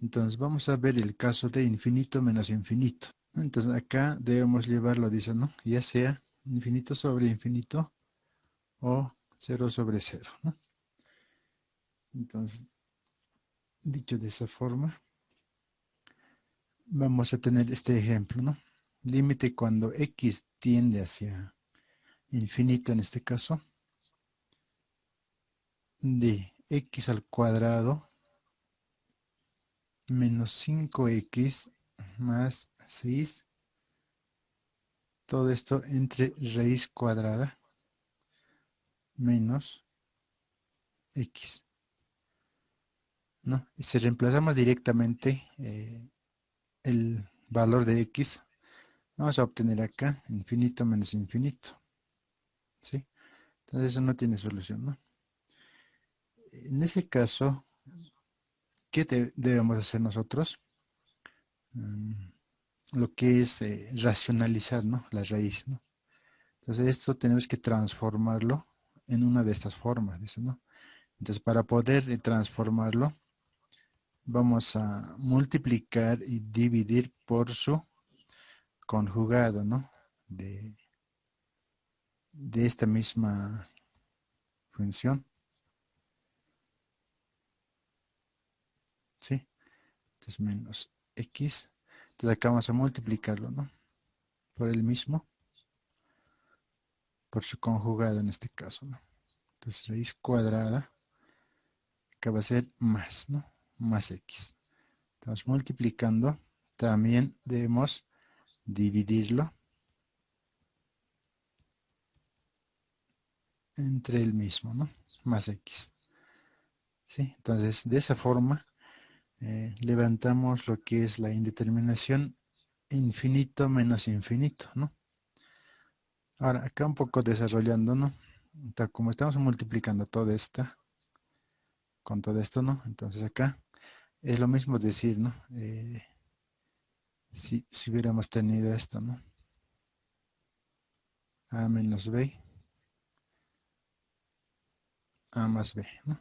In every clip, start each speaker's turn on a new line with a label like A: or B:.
A: Entonces vamos a ver el caso de infinito menos infinito. Entonces acá debemos llevarlo, dice, ¿no? Ya sea infinito sobre infinito o cero sobre cero, ¿no? Entonces, dicho de esa forma, vamos a tener este ejemplo, ¿no? Límite cuando x tiende hacia infinito en este caso, de x al cuadrado menos 5x más 6, todo esto entre raíz cuadrada menos x, ¿no? Y si reemplazamos directamente el valor de x, vamos a obtener acá infinito menos infinito, ¿sí? Entonces eso no tiene solución, ¿no? En ese caso, ¿qué debemos hacer nosotros? Mm, lo que es racionalizar, ¿no? La raíz, ¿no? Entonces esto tenemos que transformarlo en una de estas formas, dice, ¿no? Entonces para poder transformarlo, vamos a multiplicar y dividir por su conjugado, ¿no? De esta misma función, ¿sí? Entonces menos x. Entonces acá vamos a multiplicarlo, ¿no? Por el mismo, por su conjugado en este caso, ¿no? Entonces raíz cuadrada, acá va a ser más, ¿no? Más x. Estamos multiplicando, también debemos dividirlo entre el mismo, ¿no? Más x. ¿Sí? Entonces, de esa forma, levantamos lo que es la indeterminación infinito menos infinito, ¿no? Ahora, acá un poco desarrollando, ¿no? Entonces, como estamos multiplicando toda esta con todo esto, ¿no? Entonces acá es lo mismo decir, ¿no? Si hubiéramos tenido esto, ¿no? A menos b, a más b, ¿no?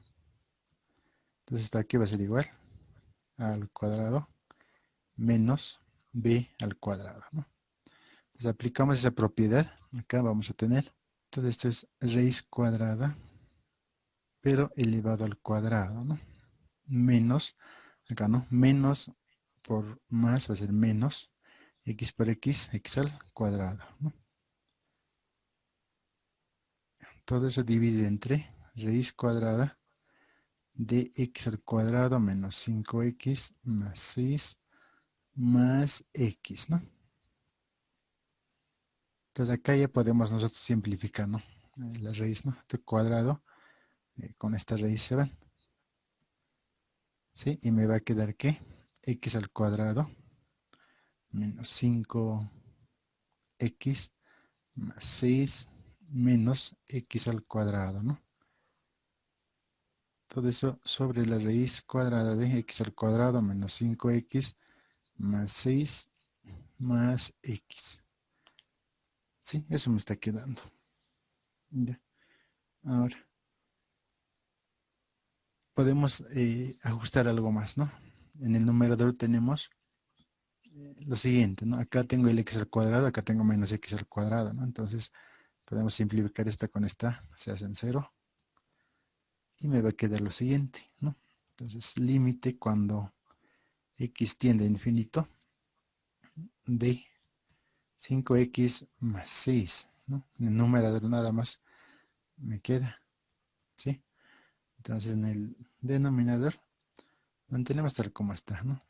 A: Entonces esto aquí va a ser igual a al cuadrado menos b al cuadrado, ¿no? Entonces aplicamos esa propiedad, acá vamos a tener, todo esto es raíz cuadrada, pero elevado al cuadrado, ¿no? Menos, acá no, menos por más va a ser menos x por x, x al cuadrado, ¿no? Todo eso divide entre raíz cuadrada de x al cuadrado menos 5x más 6 más x, ¿no? Entonces acá ya podemos nosotros simplificar, ¿no? La raíz, ¿no? Este cuadrado con esta raíz se van, ¿sí? Y me va a quedar que x al cuadrado menos 5x más 6 menos x al cuadrado, ¿no? Todo eso sobre la raíz cuadrada de x al cuadrado menos 5x más 6 más x. Sí, eso me está quedando. Ya. Ahora, podemos ajustar algo más, ¿no? En el numerador tenemos lo siguiente, ¿no? Acá tengo el x al cuadrado, acá tengo menos x al cuadrado, ¿no? Entonces, podemos simplificar esta con esta, se hacen 0. Y me va a quedar lo siguiente, ¿no? Entonces, límite cuando x tiende a infinito de 5x más 6, ¿no? En el numerador nada más me queda, ¿sí? Entonces, en el denominador mantenemos tal como está, ¿no?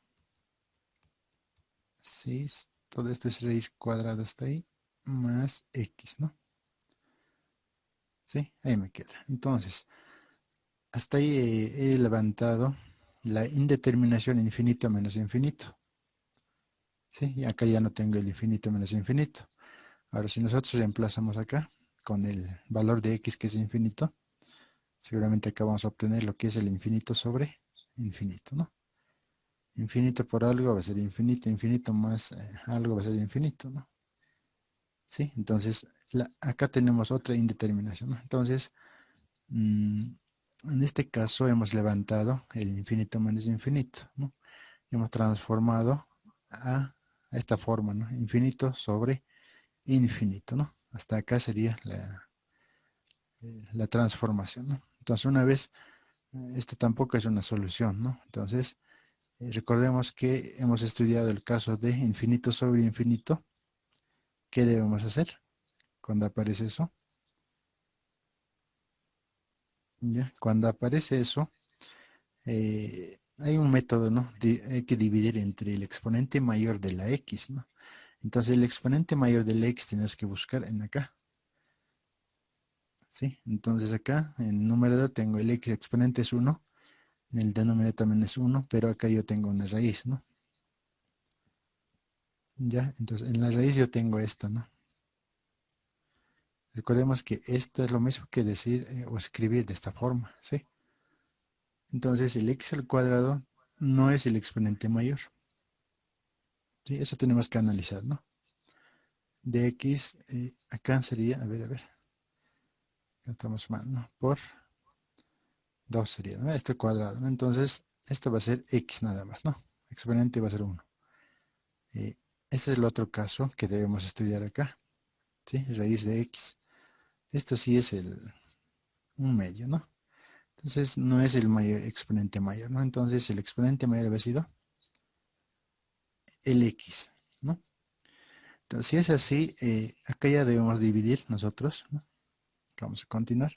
A: 6, todo esto es raíz cuadrada hasta ahí, más x, ¿no? ¿Sí? Ahí me queda. Entonces, hasta ahí he levantado la indeterminación infinito menos infinito. ¿Sí? Y acá ya no tengo el infinito menos infinito. Ahora, si nosotros reemplazamos acá con el valor de x que es infinito, seguramente acá vamos a obtener lo que es el infinito sobre infinito, ¿no? Infinito por algo va a ser infinito, infinito más algo va a ser infinito, ¿no? ¿Sí? Entonces, acá tenemos otra indeterminación, ¿no? Entonces, en este caso hemos levantado el infinito menos infinito, ¿no? hemos transformado a esta forma, ¿no? Infinito sobre infinito, ¿no? Hasta acá sería la transformación, ¿no? Entonces, una vez, esto tampoco es una solución, ¿no? Entonces, recordemos que hemos estudiado el caso de infinito sobre infinito. ¿Qué debemos hacer cuando aparece eso? ¿Ya? Cuando aparece eso, hay un método, ¿no? Hay que dividir entre el exponente mayor de la x, ¿no? Entonces, el exponente mayor de la x tenemos que buscar en acá, ¿sí? Entonces, acá en el numerador tengo el x exponente es 1, en el denominador también es 1, pero acá yo tengo una raíz, ¿no? Ya, entonces en la raíz yo tengo esto, ¿no? Recordemos que esto es lo mismo que decir o escribir de esta forma, ¿sí? Entonces el x al cuadrado no es el exponente mayor, ¿sí? Eso tenemos que analizar, ¿no? De x, acá sería, a ver, estamos mal, ¿no? Por 2 sería, ¿no? Este cuadrado, ¿no? Entonces, esto va a ser x nada más, ¿no? Exponente va a ser 1. Este es el otro caso que debemos estudiar acá, ¿sí? Raíz de x. Esto sí es un medio, ¿no? Entonces no es el mayor exponente mayor, ¿no? Entonces el exponente mayor había sido el x, ¿no? Entonces si es así, acá ya debemos dividir nosotros, ¿no? Vamos a continuar.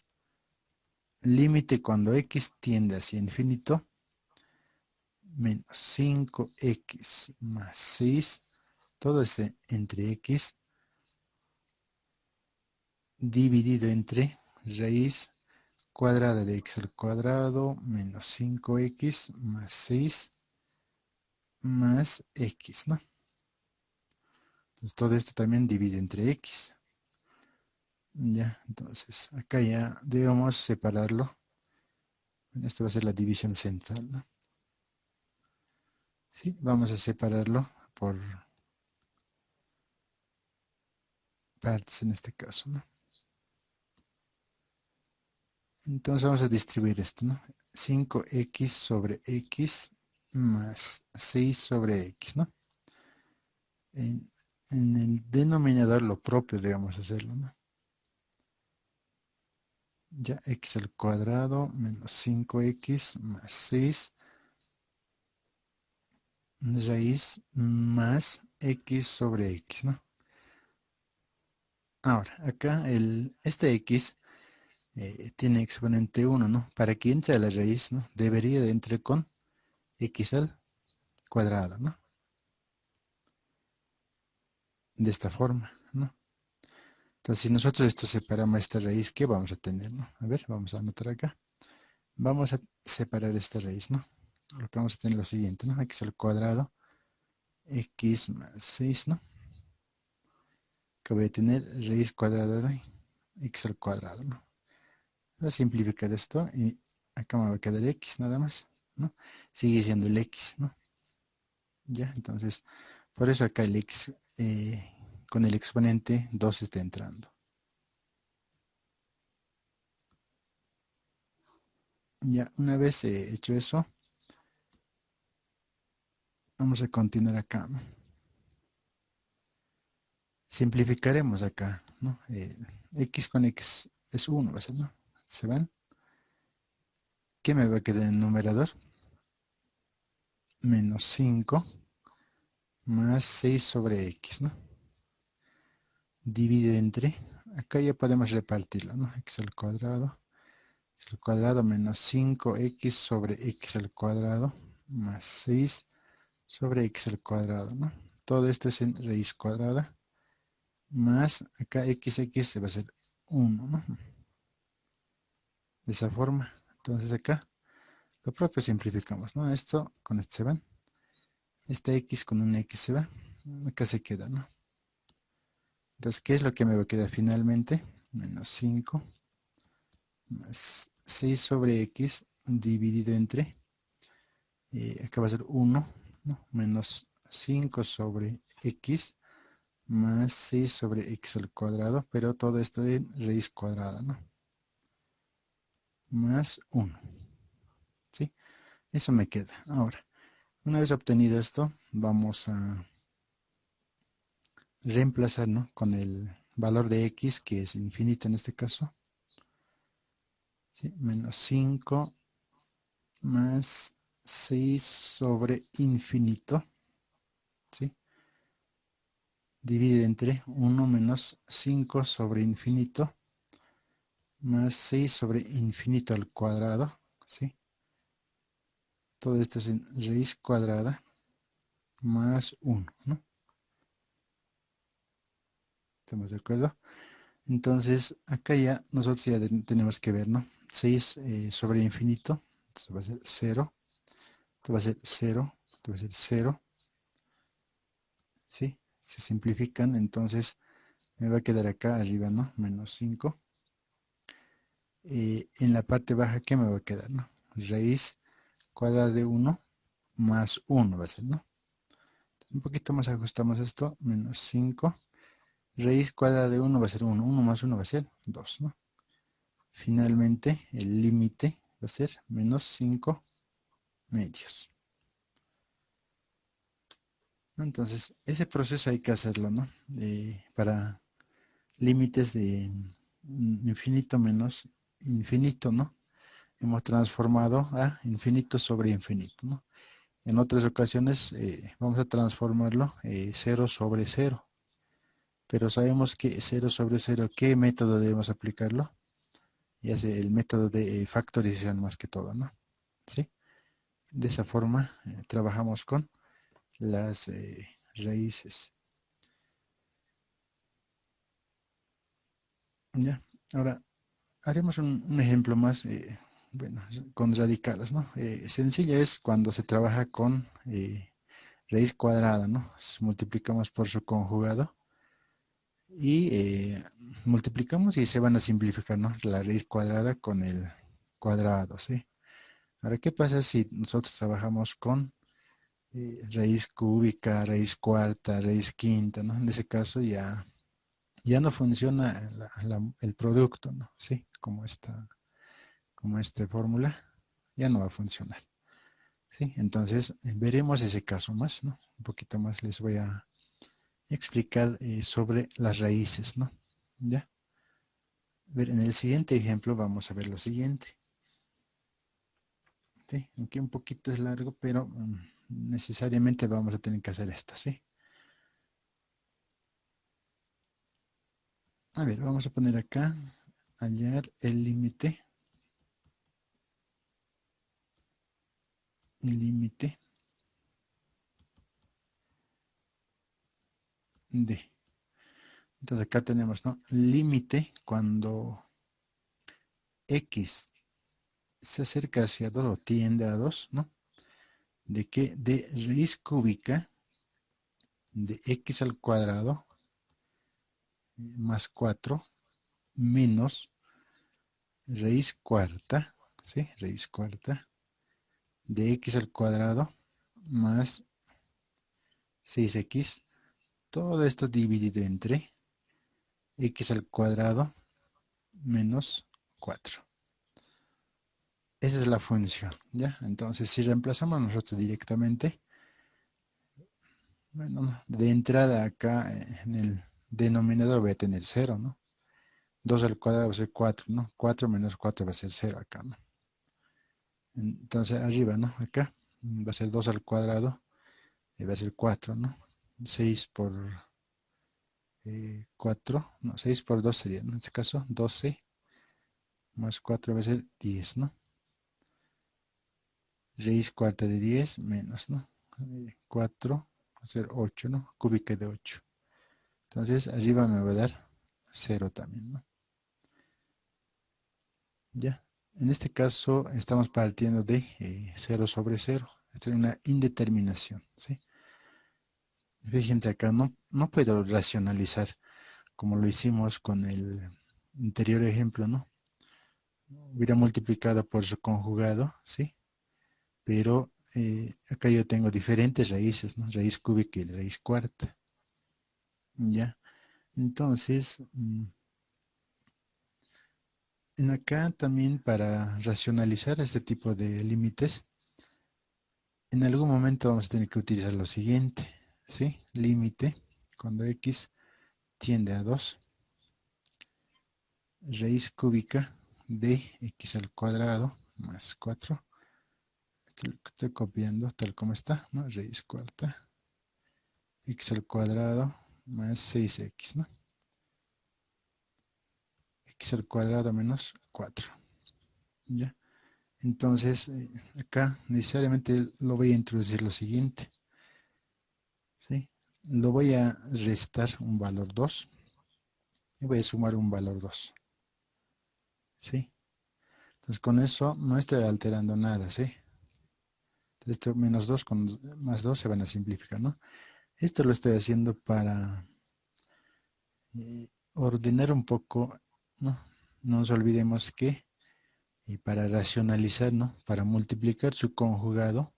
A: Límite cuando x tiende hacia infinito, menos 5x más 6, todo ese entre x, dividido entre raíz cuadrada de x al cuadrado, menos 5x más 6 más x, ¿no? Entonces todo esto también divide entre x. Ya, entonces acá ya debemos separarlo. Esta va a ser la división central, ¿no? Sí, vamos a separarlo por partes en este caso, ¿no? Entonces vamos a distribuir esto, ¿no? 5x sobre x más 6 sobre x, ¿no? En, en el denominador lo propio debemos hacerlo, ¿no? Ya, x al cuadrado menos 5x más 6 raíz más x sobre x, ¿no? Ahora, acá este x tiene exponente 1, ¿no? Para que entre a la raíz, ¿no? Debería de entrar con x al cuadrado, ¿no? De esta forma, ¿no? Entonces, si nosotros esto separamos esta raíz, ¿qué vamos a tener, no? A ver, vamos a anotar acá. Vamos a separar esta raíz, ¿no? Lo que vamos a tener es lo siguiente, ¿no? X al cuadrado, x más 6, ¿no? Que voy a tener raíz cuadrada de x al cuadrado, ¿no? Voy a simplificar esto y acá me va a quedar x nada más, ¿no? Sigue siendo el x, ¿no? Ya, entonces, por eso acá el x con el exponente 2 está entrando. Ya, una vez hecho eso, vamos a continuar acá, ¿no? Simplificaremos acá, ¿no? X con x es 1, ¿va a ser, no? ¿Se van? ¿Qué me va a quedar en el numerador? Menos 5 más 6 sobre x, ¿no? Divide entre, acá ya podemos repartirlo, ¿no? X al cuadrado menos 5x sobre x al cuadrado más 6 sobre x al cuadrado, ¿no? Todo esto es en raíz cuadrada más acá x se va a ser 1, ¿no? De esa forma. Entonces acá lo propio simplificamos, ¿no? Esto con esto se van. Esta x con una x se va. Acá se queda, ¿no? Entonces, ¿qué es lo que me va a quedar finalmente? Menos 5 más 6 sobre x dividido entre, acá va a ser 1, ¿no? Menos 5 sobre x más 6 sobre x al cuadrado, pero todo esto en raíz cuadrada, ¿no? Más 1, ¿sí? Eso me queda. Ahora, Una vez obtenido esto, vamos a reemplazar, ¿no?, con el valor de x, que es infinito en este caso. ¿Sí? Menos 5 más 6 sobre infinito. ¿Sí? Divide entre 1 menos 5 sobre infinito más 6 sobre infinito al cuadrado. ¿Sí? Todo esto es en raíz cuadrada más 1, ¿no? ¿Estamos de acuerdo? Entonces, acá ya nosotros ya tenemos que ver, ¿no? 6 sobre infinito, esto va a ser 0, esto va a ser 0, esto va a ser 0, ¿sí? Se simplifican, entonces me va a quedar acá arriba, ¿no? Menos 5. En la parte baja, ¿qué me va a quedar, no? Raíz cuadrada de 1 más 1 va a ser, ¿no? Un poquito más ajustamos esto, menos 5. Raíz cuadrada de 1 va a ser 1, 1 más 1 va a ser 2, ¿no? Finalmente, el límite va a ser menos 5 medios. Entonces, ese proceso hay que hacerlo, ¿no? Para límites de infinito menos infinito, ¿no? Hemos transformado a infinito sobre infinito, ¿no? En otras ocasiones vamos a transformarlo 0 sobre 0. Pero sabemos que 0 sobre 0, ¿qué método debemos aplicarlo? Y es el método de factorización más que todo, ¿no? ¿Sí? De esa forma trabajamos con las raíces. Ya, ahora haremos un ejemplo más, bueno, con radicales, ¿no? Sencillo es cuando se trabaja con raíz cuadrada, ¿no? Multiplicamos por su conjugado y multiplicamos y se van a simplificar, ¿no? La raíz cuadrada con el cuadrado, ¿sí? Ahora, ¿qué pasa si nosotros trabajamos con raíz cúbica, raíz cuarta, raíz quinta, ¿no? En ese caso ya no funciona el producto, ¿no? Sí, como esta fórmula, ya no va a funcionar. ¿Sí? Entonces, veremos ese caso más, ¿no? Un poquito más les voy a explicar sobre las raíces, ¿no? ¿Ya? A ver, en el siguiente ejemplo vamos a ver lo siguiente. ¿Sí? Aunque un poquito es largo, pero necesariamente vamos a tener que hacer esto, ¿sí? A ver, vamos a poner acá, hallar el límite de. Entonces acá tenemos, ¿no? Límite cuando x se acerca hacia 2 o tiende a 2, ¿no? ¿De qué? De raíz cúbica de x al cuadrado más 4 menos raíz cuarta, ¿sí? Raíz cuarta de x al cuadrado más 6x. Todo esto dividido entre x al cuadrado menos 4. Esa es la función, ¿ya? Entonces, si reemplazamos nosotros directamente, bueno, de entrada acá en el denominador voy a tener 0, ¿no? 2 al cuadrado va a ser 4, ¿no? 4 menos 4 va a ser 0 acá, ¿no? Entonces, arriba, ¿no? Acá va a ser 2 al cuadrado y va a ser 4, ¿no? 6 por 4, no, 6 por 2 sería, ¿no? En este caso, 12 más 4 va a ser 10, ¿no? Raíz cuarta de 10 menos, ¿no? 4 va a ser 8, ¿no? Cúbica de 8. Entonces, arriba me va a dar 0 también, ¿no? Ya. En este caso, estamos partiendo de 0 sobre 0. Esto es una indeterminación, ¿sí? Fíjense acá, no puedo racionalizar como lo hicimos con el anterior ejemplo, ¿no? Hubiera multiplicado por su conjugado, ¿sí? Pero acá yo tengo diferentes raíces, ¿no? Raíz cúbica y raíz cuarta. ¿Ya? Entonces, en acá también para racionalizar este tipo de límites, en algún momento vamos a tener que utilizar lo siguiente, ¿sí? Límite, cuando x tiende a 2, raíz cúbica de x al cuadrado más 4. Estoy copiando tal como está, ¿no? Raíz cuarta, x al cuadrado más 6x, ¿no? X al cuadrado menos 4, ¿ya? Entonces, acá necesariamente lo voy a introducir lo siguiente, ¿sí? Lo voy a restar un valor 2 y voy a sumar un valor 2, ¿sí? Entonces, con eso no estoy alterando nada, ¿sí? Entonces, esto menos 2 con más 2 se van a simplificar, ¿no? Esto lo estoy haciendo para ordenar un poco, ¿no? No nos olvidemos que para racionalizar, ¿no? Para multiplicar su conjugado,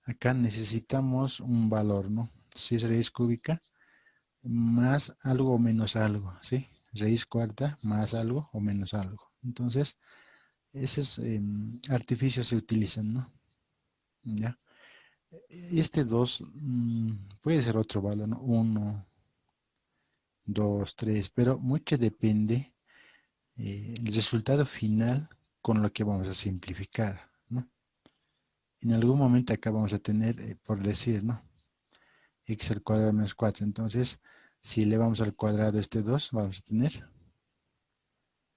A: acá necesitamos un valor, ¿no? Si es raíz cúbica, más algo o menos algo, ¿sí? Raíz cuarta más algo o menos algo. Entonces, esos artificios se utilizan, ¿no? ¿Ya? Y este 2 puede ser otro valor, ¿no? 1, 2, 3, pero mucho depende el resultado final con lo que vamos a simplificar, ¿no? En algún momento acá vamos a tener, por decir, ¿no? X al cuadrado menos 4. Entonces, si elevamos al cuadrado este 2, vamos a tener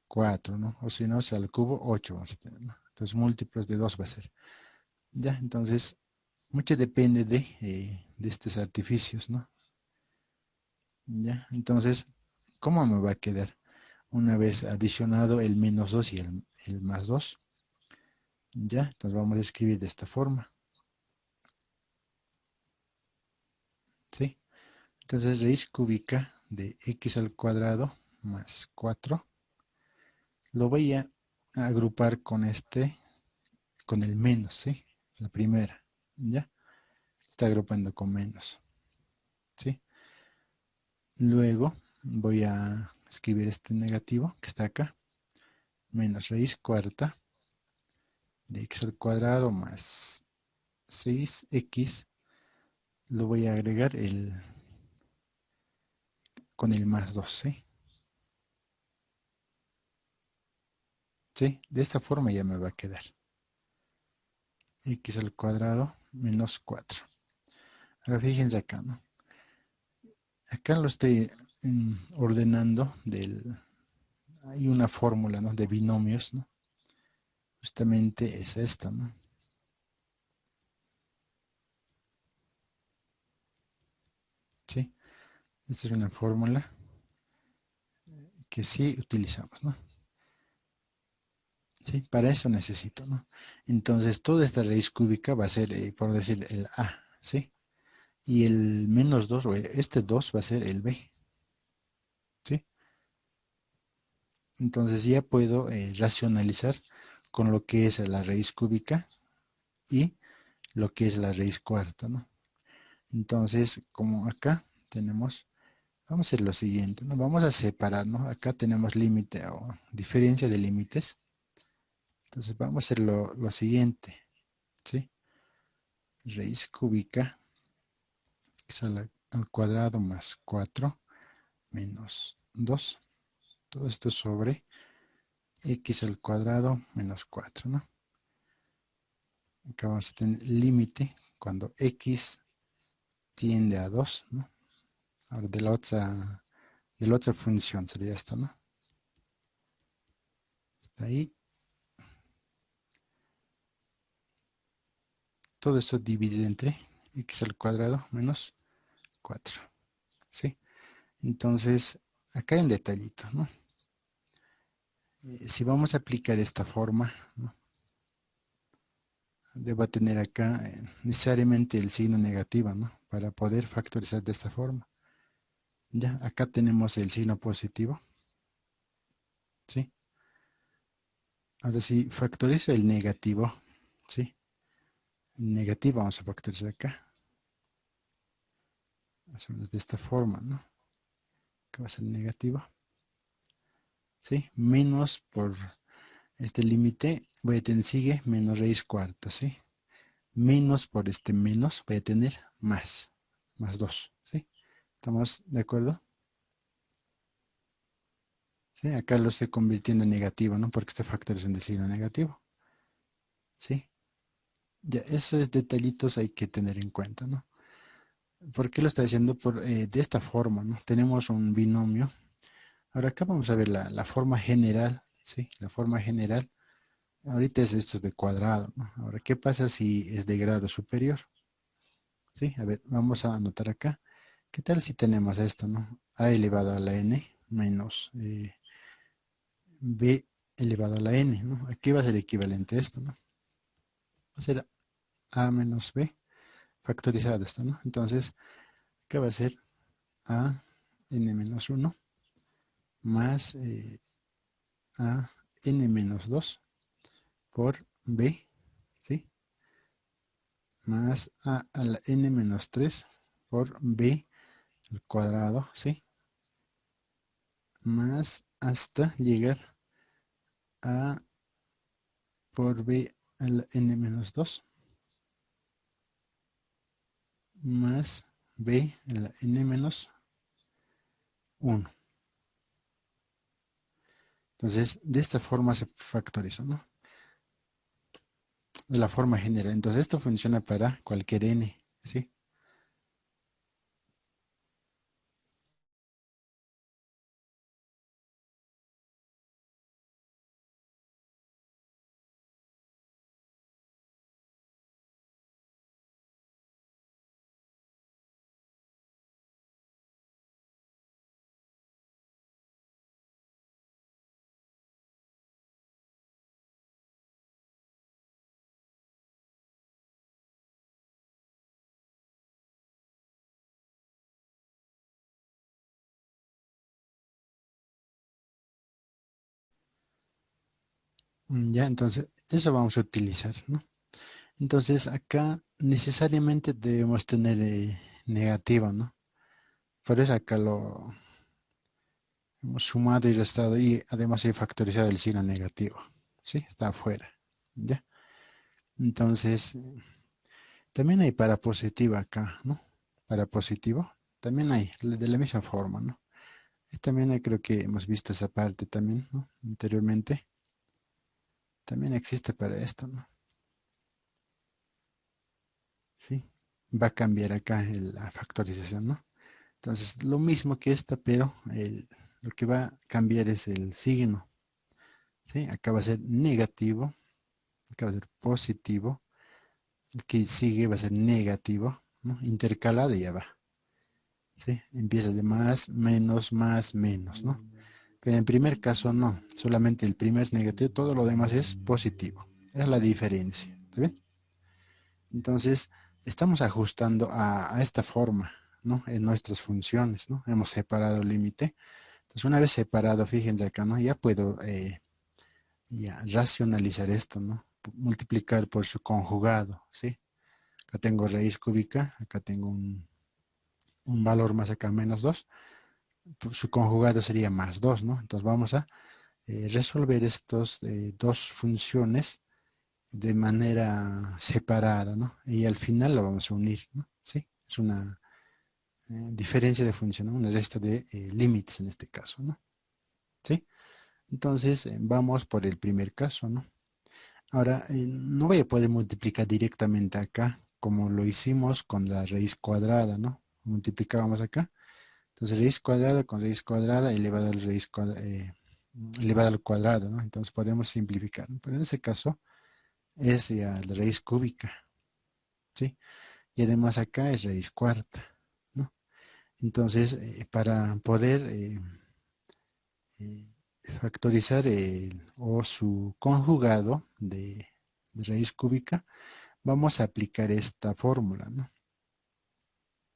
A: 4, ¿no? O si no, si al cubo, 8 vamos a tener, ¿no? Entonces, múltiplos de 2 va a ser. Ya, entonces, mucho depende de estos artificios, ¿no? Ya, entonces, ¿cómo me va a quedar? Una vez adicionado el menos 2 y el más 2. Ya, entonces vamos a escribir de esta forma. ¿Sí? Entonces, raíz cúbica de x al cuadrado más 4. Lo voy a agrupar con con el menos, ¿sí? La primera, ¿ya? Está agrupando con menos, ¿sí? Luego voy a escribir este negativo que está acá, menos raíz cuarta de x al cuadrado más 6x, lo voy a agregar con el más 2, ¿sí? ¿Sí? De esta forma ya me va a quedar x al cuadrado menos 4. Ahora fíjense acá, ¿no? Acá lo estoy ordenando hay una fórmula, ¿no? De binomios, ¿no? Justamente es esta, ¿no? ¿Sí? Esta es una fórmula que sí utilizamos, ¿no? ¿Sí? Para eso necesito, ¿no? Entonces, toda esta raíz cúbica va a ser, por decir, el A, ¿sí? Y el menos 2, o este 2 va a ser el B, ¿sí? Entonces ya puedo racionalizar con lo que es la raíz cúbica y lo que es la raíz cuarta, ¿no? Entonces, como acá tenemos, vamos a hacer lo siguiente, ¿no? Vamos a separar, ¿no? Acá tenemos límite o diferencia de límites. Entonces vamos a hacer lo siguiente, ¿sí? Raíz cúbica es al cuadrado más 4 menos 2. Todo esto sobre x al cuadrado menos 4, ¿no? Acá vamos a tener límite cuando x tiende a 2, ¿no? Ahora de la otra función sería esto, ¿no? Está ahí. Todo esto dividido entre x al cuadrado menos 4, ¿sí? Entonces, acá hay un detallito, ¿no? Si vamos a aplicar esta forma, ¿no? Debo tener acá necesariamente el signo negativo, ¿no? Para poder factorizar de esta forma. Ya, acá tenemos el signo positivo, ¿sí? Ahora si factorizo el negativo, ¿sí? El negativo vamos a factorizar acá. Hacemos de esta forma, ¿no? Acá va a ser negativo, ¿sí? Menos por este límite, voy a tener, sigue menos raíz cuarta, ¿sí? menos por este menos voy a tener más 2, ¿sí? ¿Estamos de acuerdo? ¿Sí? Acá lo estoy convirtiendo en negativo, ¿no? Porque este factor es un de signo negativo, ¿sí? Ya, esos detallitos hay que tener en cuenta, ¿no? ¿Por qué lo está haciendo? De esta forma, ¿no? Tenemos un binomio. Ahora acá vamos a ver la forma general, ¿sí? La forma general. Ahorita es esto de cuadrado, ¿no? Ahora, ¿qué pasa si es de grado superior? ¿Sí? A ver, vamos a anotar acá. ¿Qué tal si tenemos esto, ¿no? A elevado a la n menos b elevado a la n, ¿no? Aquí va a ser equivalente a esto, ¿no? Va a ser a menos b factorizado esto, ¿no? Entonces, ¿qué va a ser? A n menos 1 más a n menos 2 por b, ¿sí? Más a la n menos 3 por b al cuadrado, ¿sí? Más hasta llegar a por b a la n menos 2 más b a la n menos 1. Entonces, de esta forma se factoriza, ¿no? De la forma general. Entonces, esto funciona para cualquier n, ¿sí? Ya, entonces, eso vamos a utilizar, ¿no? Entonces, acá necesariamente debemos tener negativa, ¿no? Por eso acá lo hemos sumado y restado y además he factorizado el signo negativo, ¿sí? Está afuera, ¿ya? Entonces, también hay para positiva acá, ¿no? Para positivo, también hay, de la misma forma, ¿no? Y también creo que hemos visto esa parte también, ¿no? Anteriormente. También existe para esto, ¿no? Sí. Va a cambiar acá la factorización, ¿no? Entonces, lo mismo que esta, pero lo que va a cambiar es el signo, ¿sí? Acá va a ser negativo, acá va a ser positivo, el que sigue va a ser negativo, ¿no? Intercalado y ya va, ¿sí? Empieza de más, menos, ¿no? Pero en primer caso no, solamente el primer es negativo, todo lo demás es positivo. Esa es la diferencia, ¿está bien? Entonces, estamos ajustando a esta forma, ¿no? En nuestras funciones, ¿no? Hemos separado el límite. Entonces, una vez separado, fíjense acá, ¿no? Ya puedo ya racionalizar esto, ¿no? Multiplicar por su conjugado, ¿sí? Acá tengo raíz cúbica, acá tengo un valor más acá, menos 2. Su conjugado sería más 2, ¿no? Entonces vamos a resolver estos dos funciones de manera separada, ¿no? Y al final lo vamos a unir, ¿no? ¿Sí? Es una diferencia de función, ¿no? Una resta de límites en este caso, ¿no? ¿Sí? Entonces, vamos por el primer caso, ¿no? Ahora, no voy a poder multiplicar directamente acá, como lo hicimos con la raíz cuadrada, ¿no? Multiplicábamos acá. Entonces, raíz cuadrada elevado a la elevado al cuadrado, ¿no? Entonces, podemos simplificar, ¿no? Pero en ese caso, es ya la raíz cúbica, ¿sí? Y además acá es raíz cuarta, ¿no? Entonces, para poder eh, factorizar o su conjugado de raíz cúbica, vamos a aplicar esta fórmula, ¿no?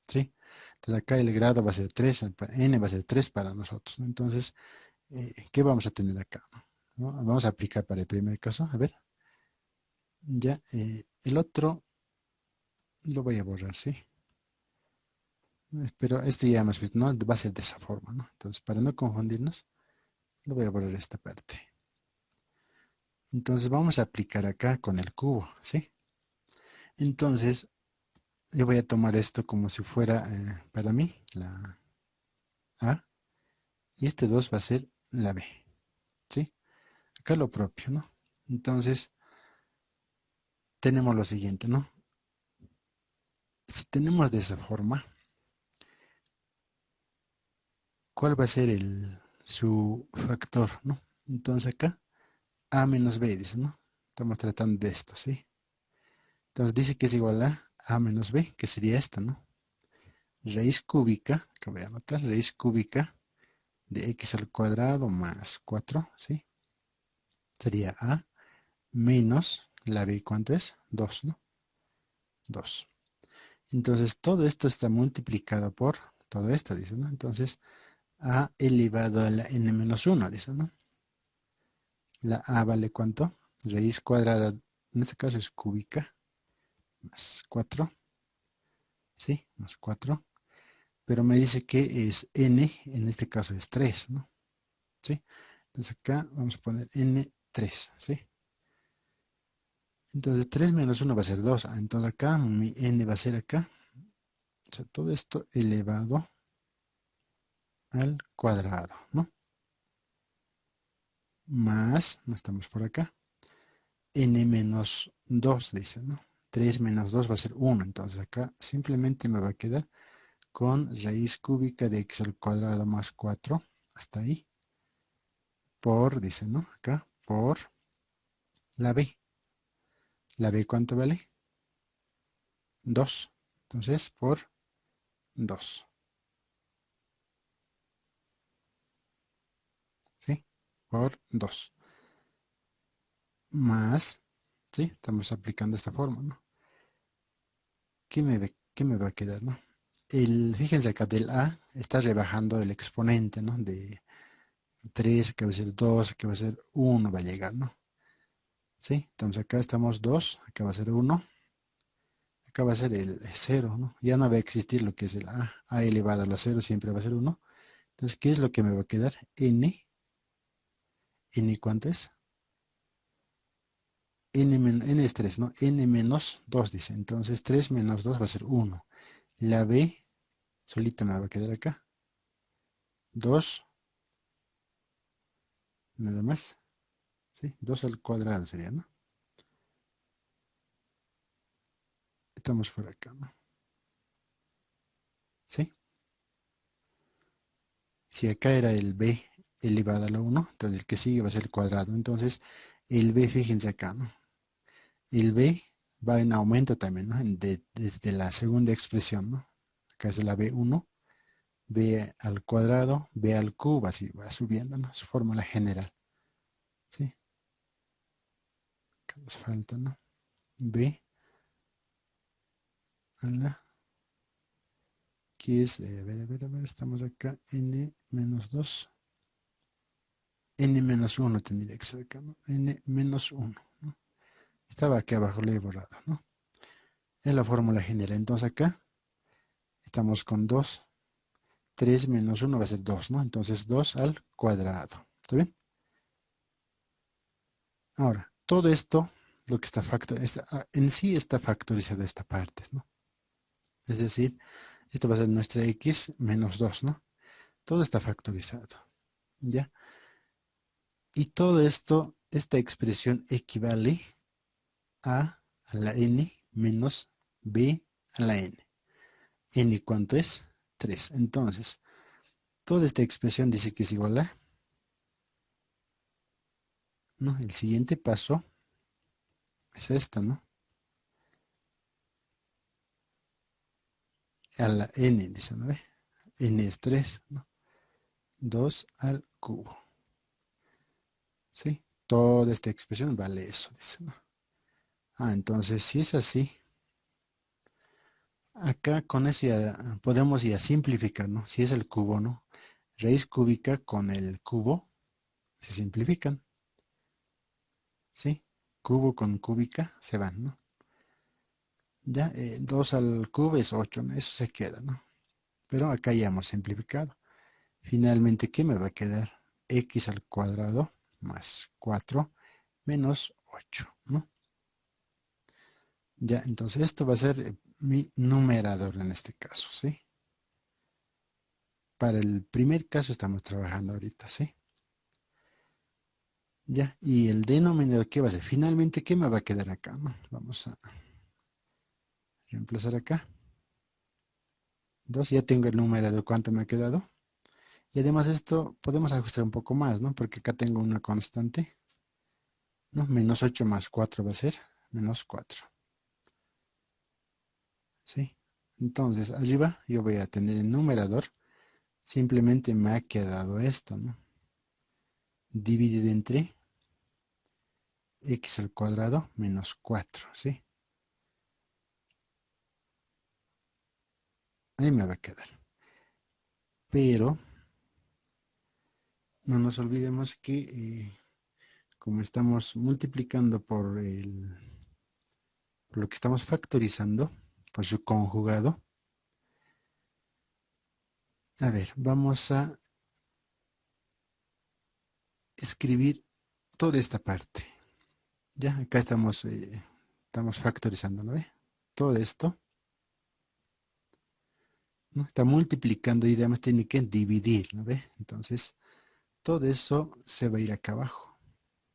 A: ¿Sí? Entonces acá el grado va a ser 3, n va a ser 3 para nosotros, ¿no? Entonces, ¿qué vamos a tener acá? ¿No? Vamos a aplicar para el primer caso, a ver. Ya, el otro lo voy a borrar, ¿sí? Pero este ya hemos visto, ¿no? Va a ser de esa forma, ¿no? Entonces, para no confundirnos, lo voy a borrar esta parte. Entonces, vamos a aplicar acá con el cubo, ¿sí? Entonces, yo voy a tomar esto como si fuera para mí la A, y este 2 va a ser la B, ¿sí? Acá lo propio, ¿no? Entonces, tenemos lo siguiente, ¿no? Si tenemos de esa forma, ¿cuál va a ser su factor, ¿no? Entonces acá, A menos B, dice, ¿no? Estamos tratando de esto, ¿sí? Entonces dice que es igual a A menos B, que sería esta, ¿no? Raíz cúbica, que voy a anotar, raíz cúbica de x al cuadrado más 4, ¿sí? Sería A menos la B, ¿cuánto es? 2, ¿no? 2. Entonces todo esto está multiplicado por todo esto, dice, ¿no? Entonces A elevado a la n menos 1, dice, ¿no? La A vale ¿cuánto? Raíz cuadrada, en este caso es cúbica, más 4, ¿sí? Más 4. Pero me dice que es n, en este caso es 3, ¿no? ¿Sí? Entonces acá vamos a poner n3, ¿sí? Entonces 3 menos 1 va a ser 2. Entonces acá mi n va a ser acá. O sea, todo esto elevado al cuadrado, ¿no? Más, no estamos por acá, n menos 2 dice, ¿no? 3 menos 2 va a ser 1. Entonces acá simplemente me va a quedar con raíz cúbica de x al cuadrado más 4, hasta ahí, por, dice, ¿no? Acá, por la b. ¿La b cuánto vale? 2. Entonces, por 2. ¿Sí? Por 2. Más, ¿sí? Estamos aplicando esta forma, ¿no? ¿Qué me va a quedar, no? Fíjense acá, del a está rebajando el exponente, ¿no? De 3, que va a ser 2, que va a ser 1, va a llegar, ¿no? ¿Sí? Entonces acá estamos 2, acá va a ser 1, acá va a ser el 0, ¿no? Ya no va a existir lo que es el a elevado a la 0, siempre va a ser 1. Entonces, ¿qué es lo que me va a quedar? N ¿cuánto es? N es 3, ¿no? N menos 2 dice. Entonces 3 menos 2 va a ser 1. La B solita me va a quedar acá. 2, nada más. ¿Sí? 2 al cuadrado sería, ¿no? Estamos por acá, ¿no? ¿Sí? Si acá era el B elevado a la 1, entonces el que sigue va a ser el cuadrado. Entonces el B, fíjense acá, ¿no? El B va en aumento también, ¿no? Desde la segunda expresión, ¿no? Acá es la B1, B al cuadrado, B al cubo, así va subiendo, ¿no? Su fórmula general. ¿Sí? Acá nos falta, ¿no? B a la, que es, a ver, estamos acá, n menos 2, n menos 1 tendría que ser acá, ¿no? N menos 1, ¿no? Estaba aquí abajo, lo he borrado, ¿no? Es la fórmula general. Entonces acá estamos con 2, 3 menos 1 va a ser 2, ¿no? Entonces 2 al cuadrado. ¿Está bien? Ahora, todo esto, lo que está en sí está factorizado esta parte, ¿no? Es decir, esto va a ser nuestra x menos 2, ¿no? Todo está factorizado, ¿ya? Y todo esto, esta expresión equivale a la n menos b a la n. ¿N cuánto es? 3. Entonces, toda esta expresión dice que es igual a, ¿no? El siguiente paso es esta, ¿no? A la n, dice, ¿no ve? N es 3, ¿no? 2 al cubo, ¿sí? Toda esta expresión vale eso, dice, ¿no? Entonces, si es así, acá con eso ya podemos ya simplificar, ¿no? Si es el cubo, ¿no? Raíz cúbica con el cubo se simplifican, ¿sí? Cubo con cúbica se van, ¿no? Ya, 2 al cubo es 8, ¿no? Eso se queda, ¿no? Pero acá ya hemos simplificado. Finalmente, ¿qué me va a quedar? X al cuadrado más 4 menos 8, ¿no? Ya, entonces esto va a ser mi numerador en este caso, ¿sí? Para el primer caso estamos trabajando ahorita, ¿sí? Ya, y el denominador, ¿qué va a ser? Finalmente, ¿qué me va a quedar acá? ¿No? Vamos a reemplazar acá. 2, ya tengo el numerador, ¿cuánto me ha quedado? Y además esto podemos ajustar un poco más, ¿no? Porque acá tengo una constante, ¿no? Menos 8 más 4 va a ser menos 4, ¿sí? Entonces, arriba yo voy a tener el numerador, simplemente me ha quedado esto, ¿no? Dividido entre x al cuadrado menos 4, ¿sí? Ahí me va a quedar. Pero no nos olvidemos que como estamos multiplicando por lo que estamos factorizando, por su conjugado, a ver, vamos a escribir toda esta parte. Ya, acá estamos factorizando, ¿no ve? Todo esto, ¿no? Está multiplicando y además tiene que dividir, ¿no ve? Entonces, todo eso se va a ir acá abajo,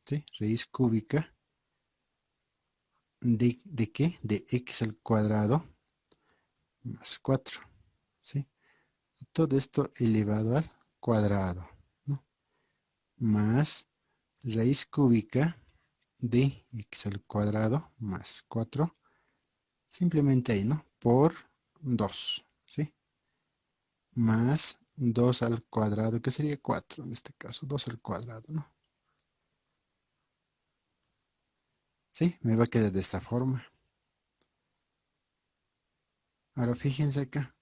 A: ¿sí? Raíz cúbica ¿de qué? De x al cuadrado más 4, ¿sí? Y todo esto elevado al cuadrado, ¿no? Más raíz cúbica de x al cuadrado más 4, simplemente ahí, ¿no? Por 2, ¿sí? Más 2 al cuadrado, que sería 4 en este caso, 2 al cuadrado, ¿no? ¿Sí? Me va a quedar de esta forma. Ahora fíjense acá.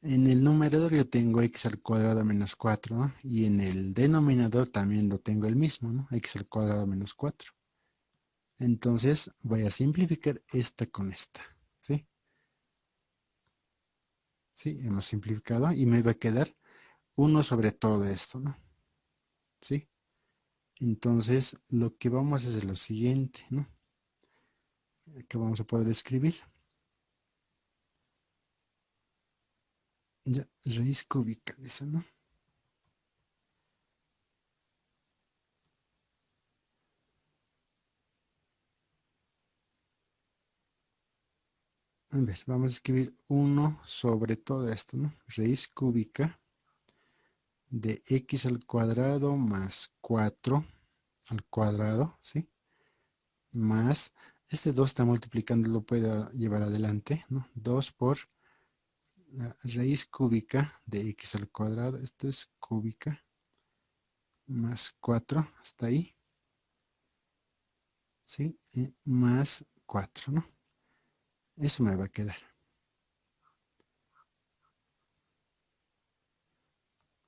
A: En el numerador yo tengo x al cuadrado menos 4, ¿no? Y en el denominador también lo tengo el mismo, ¿no? X al cuadrado menos 4. Entonces voy a simplificar esta con esta, ¿sí? Sí, hemos simplificado y me va a quedar 1 sobre todo esto, ¿no? ¿Sí? Entonces lo que vamos a hacer es lo siguiente, ¿no? Que vamos a poder escribir. Ya, raíz cúbica, dice, ¿no? A ver, vamos a escribir 1 sobre todo esto, ¿no? Raíz cúbica de x al cuadrado más 4 al cuadrado, ¿sí? Más, este 2 está multiplicando, lo puedo llevar adelante, ¿no? 2 por la raíz cúbica de x al cuadrado, esto es cúbica, más 4, hasta ahí, ¿sí? Y más 4, ¿no? Eso me va a quedar.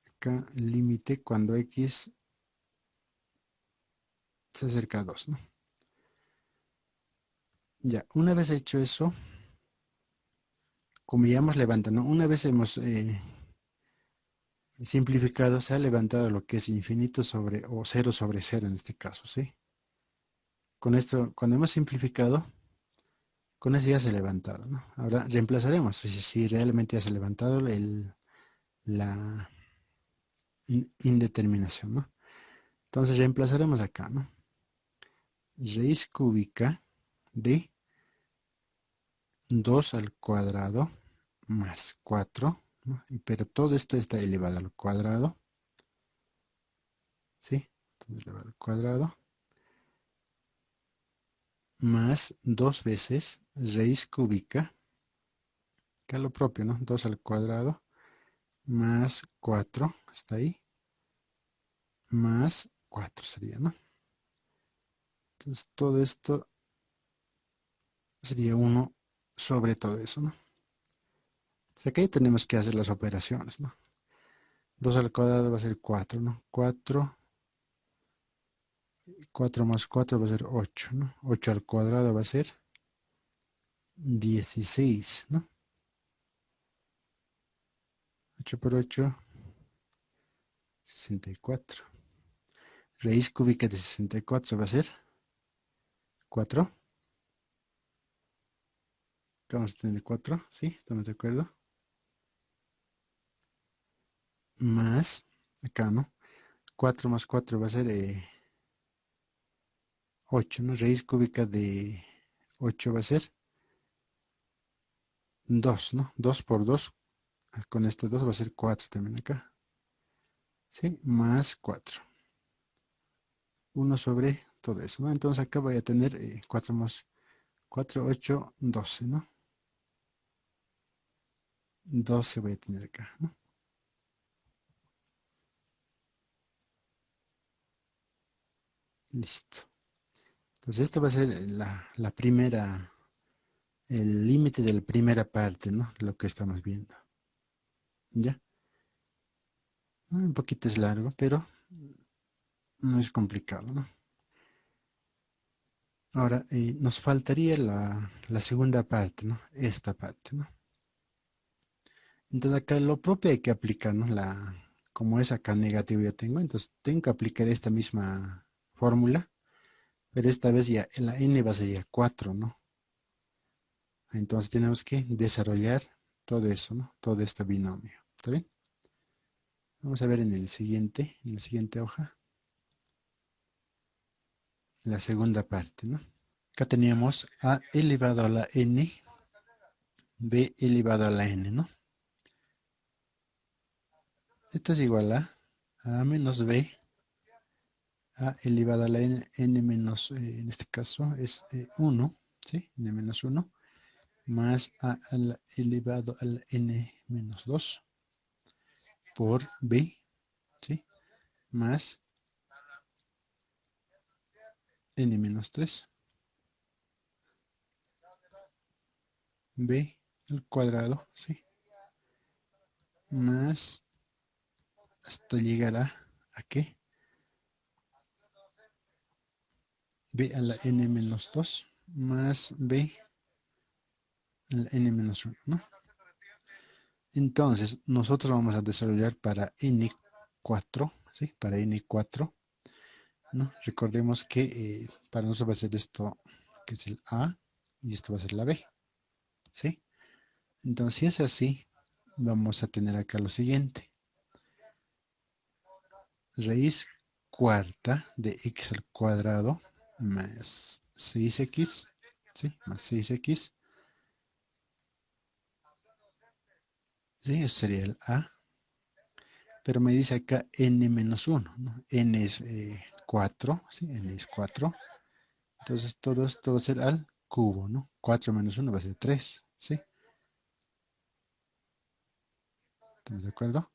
A: Acá el límite cuando x se acerca a 2, ¿no? Ya, una vez hecho eso, como ya hemos levantado, ¿no? Una vez hemos simplificado, se ha levantado lo que es infinito sobre, o cero sobre cero en este caso, ¿sí? Con esto, cuando hemos simplificado, con eso ya se ha levantado, ¿no? Ahora reemplazaremos, si realmente ya se ha levantado la indeterminación, ¿no? Entonces reemplazaremos acá, ¿no? Raíz cúbica de 2 al cuadrado más 4, ¿no? Pero todo esto está elevado al cuadrado, ¿sí? Entonces elevado al cuadrado más 2 veces raíz cúbica, que es lo propio, ¿no? 2 al cuadrado más 4, está ahí, más 4 sería, ¿no? Entonces todo esto sería 1 sobre todo eso, ¿no? Entonces aquí tenemos que hacer las operaciones, ¿no? 2 al cuadrado va a ser 4, ¿no? 4 más 4 va a ser 8, ¿no? 8 al cuadrado va a ser 16, ¿no? 8 por 8, 64. Raíz cúbica de 64 va a ser 4. Acá vamos a tener 4, ¿sí? ¿Estamos de acuerdo? Más, acá, ¿no? 4 más 4 va a ser 8, ¿no? Raíz cúbica de 8 va a ser 2, ¿no? 2 por 2, con este 2 va a ser 4 también acá, ¿sí? Más 4. 1 sobre todo eso, ¿no? Entonces acá voy a tener 4 más 4, 8, 12, ¿no? 12 voy a tener acá, ¿no? Listo. Entonces esta va a ser la primera, el límite de la primera parte, ¿no? Lo que estamos viendo. ¿Ya? Un poquito es largo, pero no es complicado, ¿no? Ahora, nos faltaría la segunda parte, ¿no? Esta parte, ¿no? Entonces acá lo propio hay que aplicar, ¿no? Como es acá negativo yo tengo, entonces tengo que aplicar esta misma fórmula, pero esta vez ya la n va a ser ya 4, ¿no? Entonces tenemos que desarrollar todo eso, ¿no? Todo este binomio. ¿Está bien? Vamos a ver en la siguiente hoja, la segunda parte, ¿no? Acá teníamos a elevado a la n, b elevado a la n, ¿no? Esto es igual a menos b, a elevado a la n menos, en este caso es 1, ¿sí? N menos 1, más a la elevado a la n menos 2 por b, ¿sí? Más n menos 3, b al cuadrado, ¿sí? Más hasta llegar ¿a qué? B a la n menos 2 más b a la n menos 1, ¿no? Entonces, nosotros vamos a desarrollar para n4, ¿sí? Para n4, ¿no? Recordemos que para nosotros va a ser esto, que es el a, y esto va a ser la b, ¿sí? Entonces, si es así, vamos a tener acá lo siguiente. Raíz cuarta de x al cuadrado más 6x, ¿sí? Más 6x, ¿sí? Eso sería el a. Pero me dice acá n menos 1, ¿no? N es 4, ¿sí? N es 4. Entonces todo esto va a ser al cubo, ¿no? 4 menos 1 va a ser 3, ¿sí? ¿Estamos de acuerdo?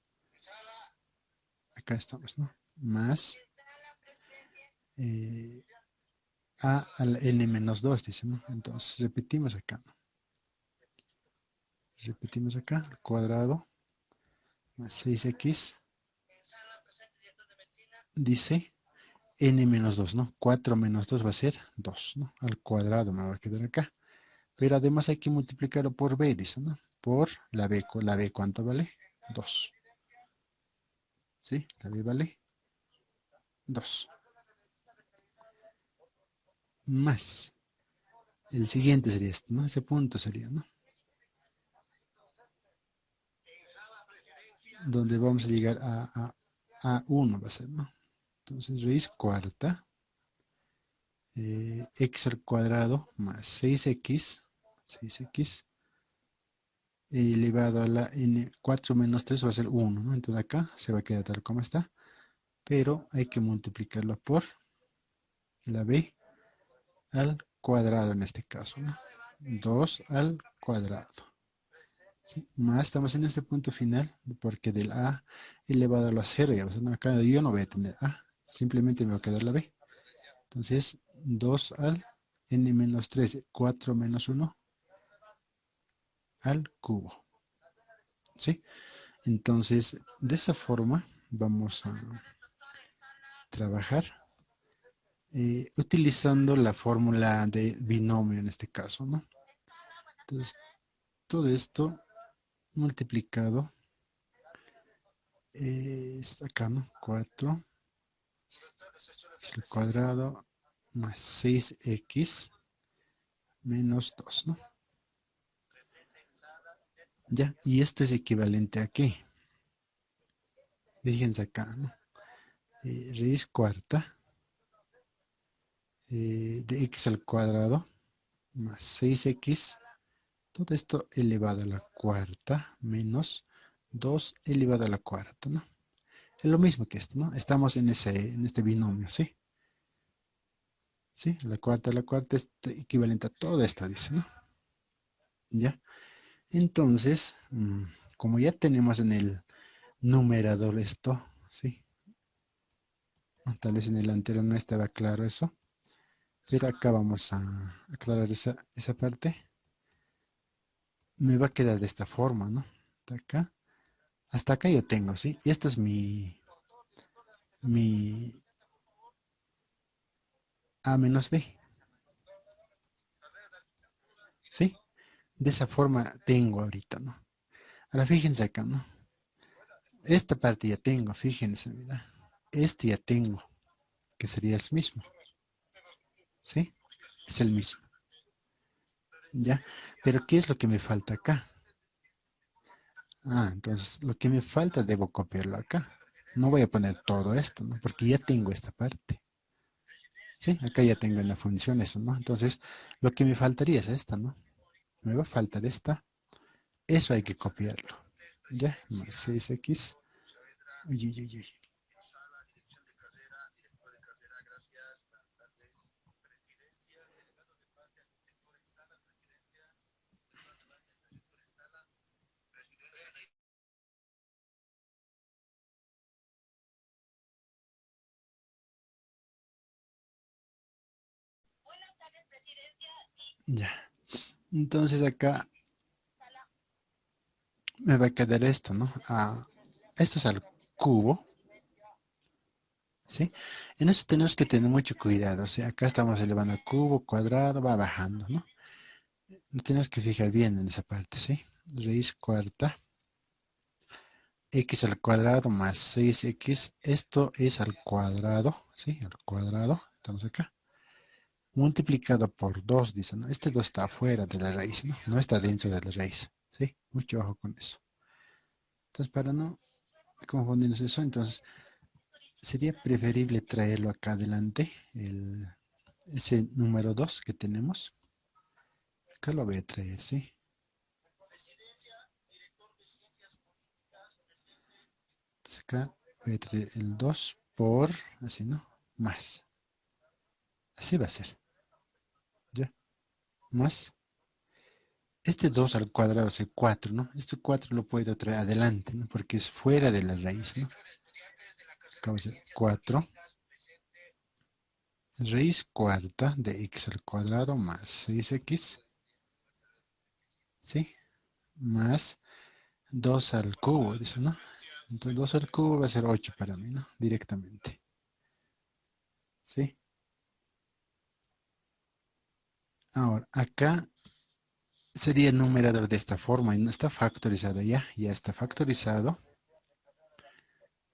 A: Acá estamos, ¿no? Más eh, a al n menos 2, dice, ¿no? Entonces repetimos acá, ¿no? Repetimos acá, al cuadrado, más 6x, dice n menos 2, ¿no? 4 menos 2 va a ser 2, ¿no? Al cuadrado me va a quedar acá. Pero además hay que multiplicarlo por b, dice, ¿no? Por la b, ¿cuánto vale? 2. ¿Sí? La b vale 2. Más. El siguiente sería este, ¿no? Ese punto sería, ¿no? Donde vamos a llegar a 1 va a ser, ¿no? Entonces, raíz cuarta, x al cuadrado más 6x elevado a la n, 4 menos 3 va a ser 1, ¿no? Entonces acá se va a quedar tal como está, pero hay que multiplicarlo por la b al cuadrado en este caso, ¿no? 2 al cuadrado. ¿Sí? Más estamos en este punto final, porque del a elevado a la 0, ya, ¿no? Acá yo no voy a tener a, simplemente me va a quedar la b. Entonces, 2 al n menos 3, 4 menos 1 al cubo. ¿Sí? Entonces, de esa forma vamos a trabajar utilizando la fórmula de binomio en este caso, ¿no? Entonces, todo esto multiplicado está acá, ¿no? 4 al cuadrado más 6x menos 2, ¿no? Ya, y esto es equivalente a ¿qué? Fíjense acá, ¿no? Raíz cuarta de x al cuadrado más 6x, todo esto elevado a la cuarta menos 2 elevado a la cuarta, ¿no? Es lo mismo que esto, ¿no? Estamos en este binomio, ¿sí? ¿Sí? La cuarta es equivalente a todo esto, dice, ¿no? ¿Ya? Entonces, como ya tenemos en el numerador esto, ¿sí? Tal vez en el anterior no estaba claro eso, pero acá vamos a aclarar esa parte. Me va a quedar de esta forma, ¿no? Hasta acá yo tengo, ¿sí? Y esto es mi A menos B, ¿sí? De esa forma tengo ahorita, ¿no? Ahora fíjense acá, ¿no? Esta parte ya tengo, fíjense, mira. Este ya tengo, que sería el mismo, ¿sí? Es el mismo, ¿ya? Pero ¿qué es lo que me falta acá? Ah, entonces lo que me falta debo copiarlo acá. No voy a poner todo esto, ¿no? Porque ya tengo esta parte. Sí, acá ya tengo en la función eso, ¿no? Entonces, lo que me faltaría es esta, ¿no? Me va a faltar esta. Eso hay que copiarlo. ¿Ya? Más 6x. Uy, uy, uy, uy. Ya. Entonces acá me va a quedar esto, ¿no? Esto es al cubo, ¿sí? En eso tenemos que tener mucho cuidado. O sea, acá estamos elevando al cubo, cuadrado, va bajando, ¿no? Nos tenemos que fijar bien en esa parte, ¿sí? Raíz cuarta, x al cuadrado más 6x. Esto es al cuadrado, ¿sí? Al cuadrado, estamos acá. Multiplicado por 2, dice, ¿no? Este 2 está afuera de la raíz, ¿no? No está dentro de la raíz, ¿sí? Mucho ojo con eso. Entonces, para no confundirnos eso, entonces sería preferible traerlo acá adelante, ese número 2 que tenemos. Acá lo voy a traer, ¿sí? Entonces acá voy a traer el 2 por, así, ¿no? Más. Así va a ser, ¿ya? Más. Este 2 al cuadrado es el 4, ¿no? Este 4 lo puedo traer adelante, ¿no? Porque es fuera de la raíz, ¿no? Acá va a ser 4 raíz cuarta de x al cuadrado más 6x, ¿sí? Más 2 al cubo, dice, ¿no? Entonces 2 al cubo va a ser 8 para mí, ¿no? Directamente, ¿sí? Ahora, acá sería el numerador de esta forma y no está factorizado ya, ya está factorizado.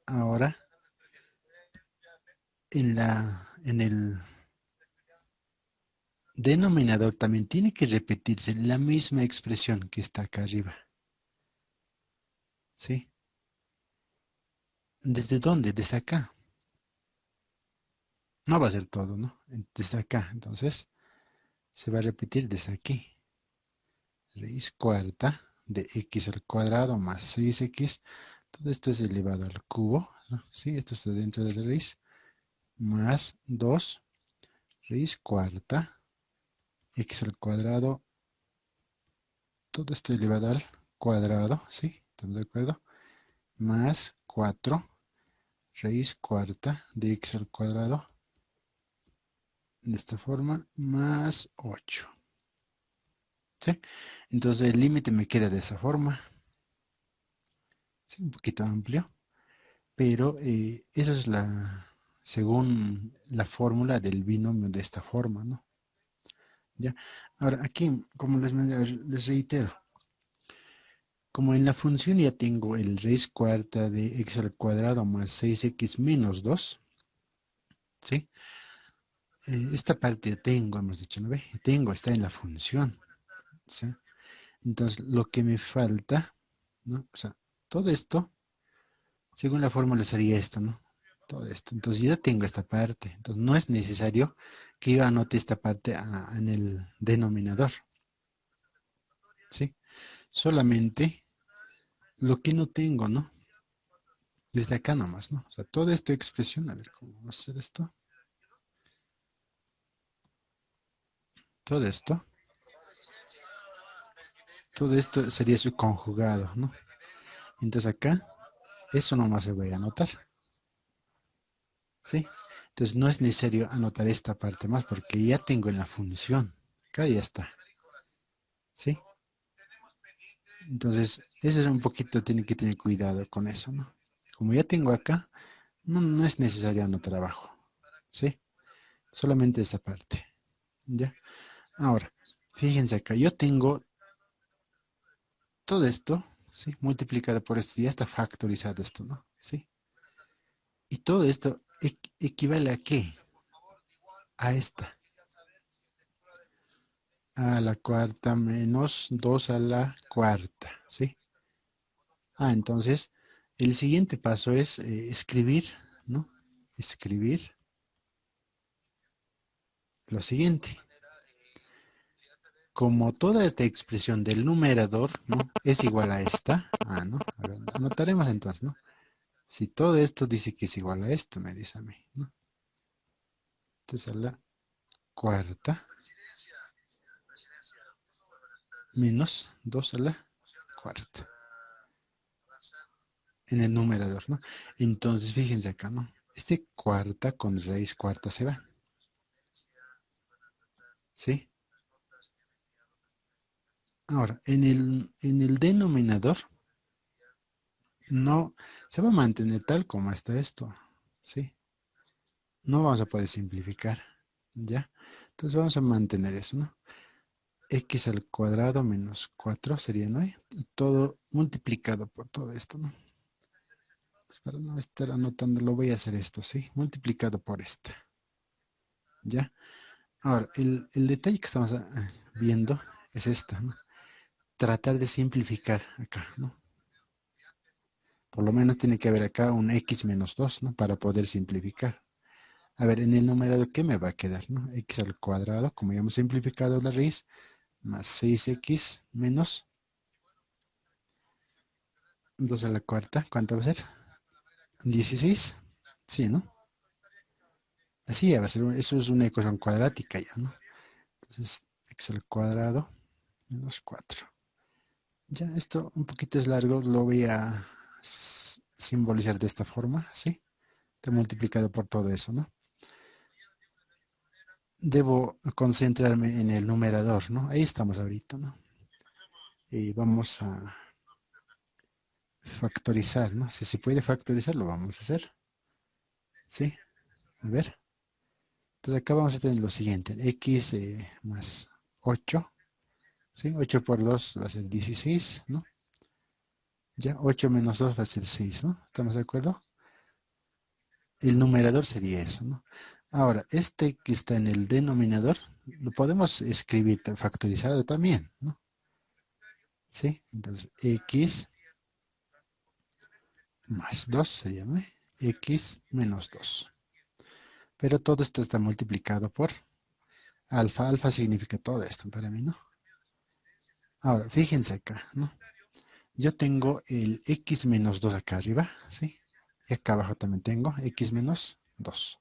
A: Ahora, en el denominador también tiene que repetirse la misma expresión que está acá arriba, ¿sí? ¿Desde dónde? Desde acá. No va a ser todo, ¿no? Desde acá, entonces se va a repetir desde aquí. Raíz cuarta de x al cuadrado más 6x. Todo esto es elevado al cubo, ¿no? Sí, esto está dentro de la raíz. Más 2 raíz cuarta, x al cuadrado. Todo esto elevado al cuadrado, ¿sí? ¿Estamos de acuerdo? Más 4 raíz cuarta de x al cuadrado. De esta forma, más 8. ¿Sí? Entonces el límite me queda de esa forma. ¿Sí? Un poquito amplio. Pero eso es según la fórmula del binomio de esta forma, ¿no? ¿Ya? Ahora, aquí, como les reitero, como en la función ya tengo el raíz cuarta de x al cuadrado más 6x menos 2, ¿sí? Esta parte ya tengo, hemos dicho, ¿no ve? Tengo, está en la función, ¿sí? Entonces, lo que me falta, ¿no? O sea, todo esto, según la fórmula sería esto, ¿no? Todo esto. Entonces, ya tengo esta parte. Entonces, no es necesario que yo anote esta parte en el denominador, ¿sí? Solamente lo que no tengo, ¿no? Desde acá nomás, ¿no? O sea, toda esta expresión, a ver, ¿cómo vamos a hacer esto? Todo esto, todo esto sería su conjugado, ¿no? Entonces acá, eso nomás se voy a anotar, ¿sí? Entonces no es necesario anotar esta parte más porque ya tengo en la función. Acá ya está, ¿sí? Entonces, eso es un poquito, tiene que tener cuidado con eso, ¿no? Como ya tengo acá, no es necesario anotar abajo, ¿sí? Solamente esa parte, ¿ya? Ahora, fíjense acá, yo tengo todo esto, ¿sí? Multiplicado por esto, ya está factorizado esto, ¿no? ¿Sí? Y todo esto equivale a qué? A esta. A la cuarta menos 2 a la cuarta, ¿sí? Entonces, el siguiente paso es escribir, ¿no? Escribir lo siguiente. Como toda esta expresión del numerador, ¿no? Es igual a esta, ¿no? A ver, anotaremos entonces, ¿no? Si todo esto dice que es igual a esto, me dice a mí, ¿no? Entonces a la cuarta menos 2 a la cuarta en el numerador, ¿no? Entonces fíjense acá, ¿no? Este cuarta con raíz cuarta se va, ¿sí? Ahora, en el denominador no se va a mantener tal como está esto, ¿sí? No vamos a poder simplificar, ¿ya? Entonces vamos a mantener eso, ¿no? X al cuadrado menos 4 sería 9 y todo multiplicado por todo esto, ¿no? Pues para no estar anotándolo voy a hacer esto, ¿sí? Multiplicado por esta, ¿ya? Ahora, el detalle que estamos viendo es esta, ¿no? Tratar de simplificar acá, ¿no? Por lo menos tiene que haber acá un x menos 2, ¿no? Para poder simplificar. A ver, en el numerador, ¿qué me va a quedar, no? X al cuadrado, como ya hemos simplificado la raíz, más 6x menos 2 a la cuarta. ¿Cuánto va a ser? 16. Sí, ¿no? Así ya va a ser, eso es una ecuación cuadrática ya, ¿no? Entonces, x al cuadrado menos 4. Ya, esto un poquito es largo, lo voy a simbolizar de esta forma, ¿sí? Está multiplicado por todo eso, ¿no? Debo concentrarme en el numerador, ¿no? Ahí estamos ahorita, ¿no? Y vamos a factorizar, ¿no? Si se puede factorizar, lo vamos a hacer, ¿sí? A ver. Entonces acá vamos a tener lo siguiente, x más 8, ¿sí? 8 por 2 va a ser 16, ¿no? Ya, 8 menos 2 va a ser 6, ¿no? ¿Estamos de acuerdo? El numerador sería eso, ¿no? Ahora, este que está en el denominador, lo podemos escribir factorizado también, ¿no? ¿Sí? Entonces, x más 2 sería, ¿no? X menos 2. Pero todo esto está multiplicado por alfa. Alfa significa todo esto para mí, ¿no? Ahora, fíjense acá, ¿no? Yo tengo el x menos 2 acá arriba, ¿sí? Y acá abajo también tengo x menos 2.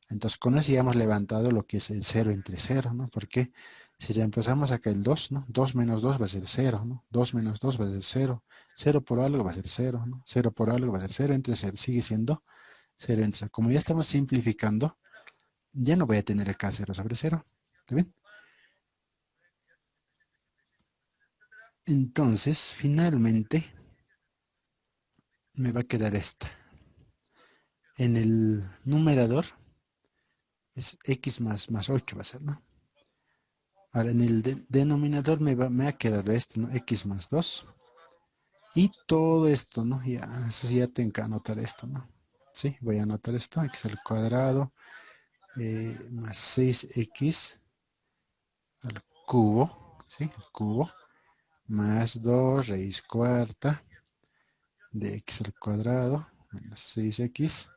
A: Entonces, con eso ya hemos levantado lo que es el 0 entre 0, ¿no? Porque si reemplazamos acá el 2, ¿no? 2 menos 2 va a ser 0, ¿no? 2 menos 2 va a ser 0. 0 por algo va a ser 0, ¿no? 0 por algo va a ser 0 entre 0. Sigue siendo 0 entre 0. Como ya estamos simplificando, ya no voy a tener acá 0 sobre 0. ¿Está bien? Entonces, finalmente, me va a quedar esta. En el numerador es x más 8 va a ser, ¿no? Ahora, en el denominador me ha quedado esto, ¿no? X más 2. Y todo esto, ¿no? Ya, eso sí, ya tengo que anotar esto, ¿no? Sí, voy a anotar esto, x al cuadrado más 6x al cubo, ¿sí? Al cubo más 2 raíz cuarta de x al cuadrado menos 6x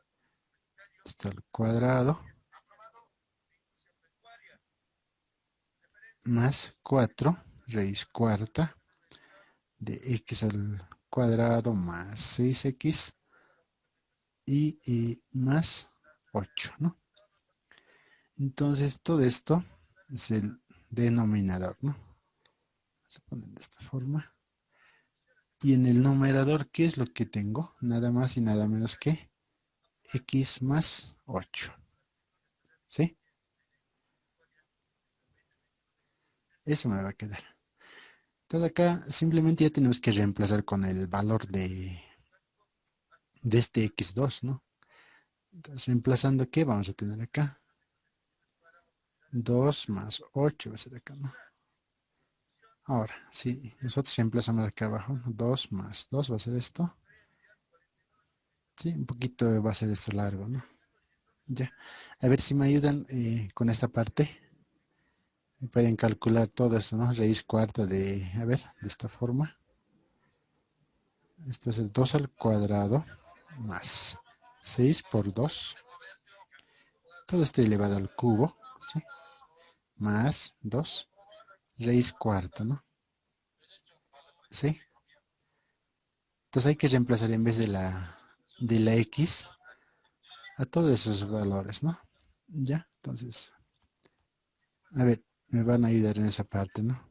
A: esto al cuadrado más 4 raíz cuarta de x al cuadrado más 6x y más 8, ¿no? Entonces todo esto es el denominador, ¿no? Vamos a poner de esta forma. Y en el numerador, ¿qué es lo que tengo? Nada más y nada menos que x más 8. ¿Sí? Eso me va a quedar. Entonces acá simplemente ya tenemos que reemplazar con el valor de este x2, ¿no? Entonces reemplazando, ¿qué vamos a tener acá? 2 más 8 va a ser acá, ¿no? Ahora, si nosotros reemplazamos acá abajo, 2 más 2 va a ser esto. Sí, un poquito va a ser esto largo, ¿no? Ya. A ver si me ayudan con esta parte. Pueden calcular todo esto, ¿no? Raíz cuarta de, a ver, de esta forma. Esto es el 2 al cuadrado más 6 por 2. Todo esto elevado al cubo, ¿sí? Más 2 raíz cuarta, ¿no? ¿Sí? Entonces hay que reemplazar en vez de la x a todos esos valores, ¿no? Ya, entonces, a ver, me van a ayudar en esa parte, ¿no?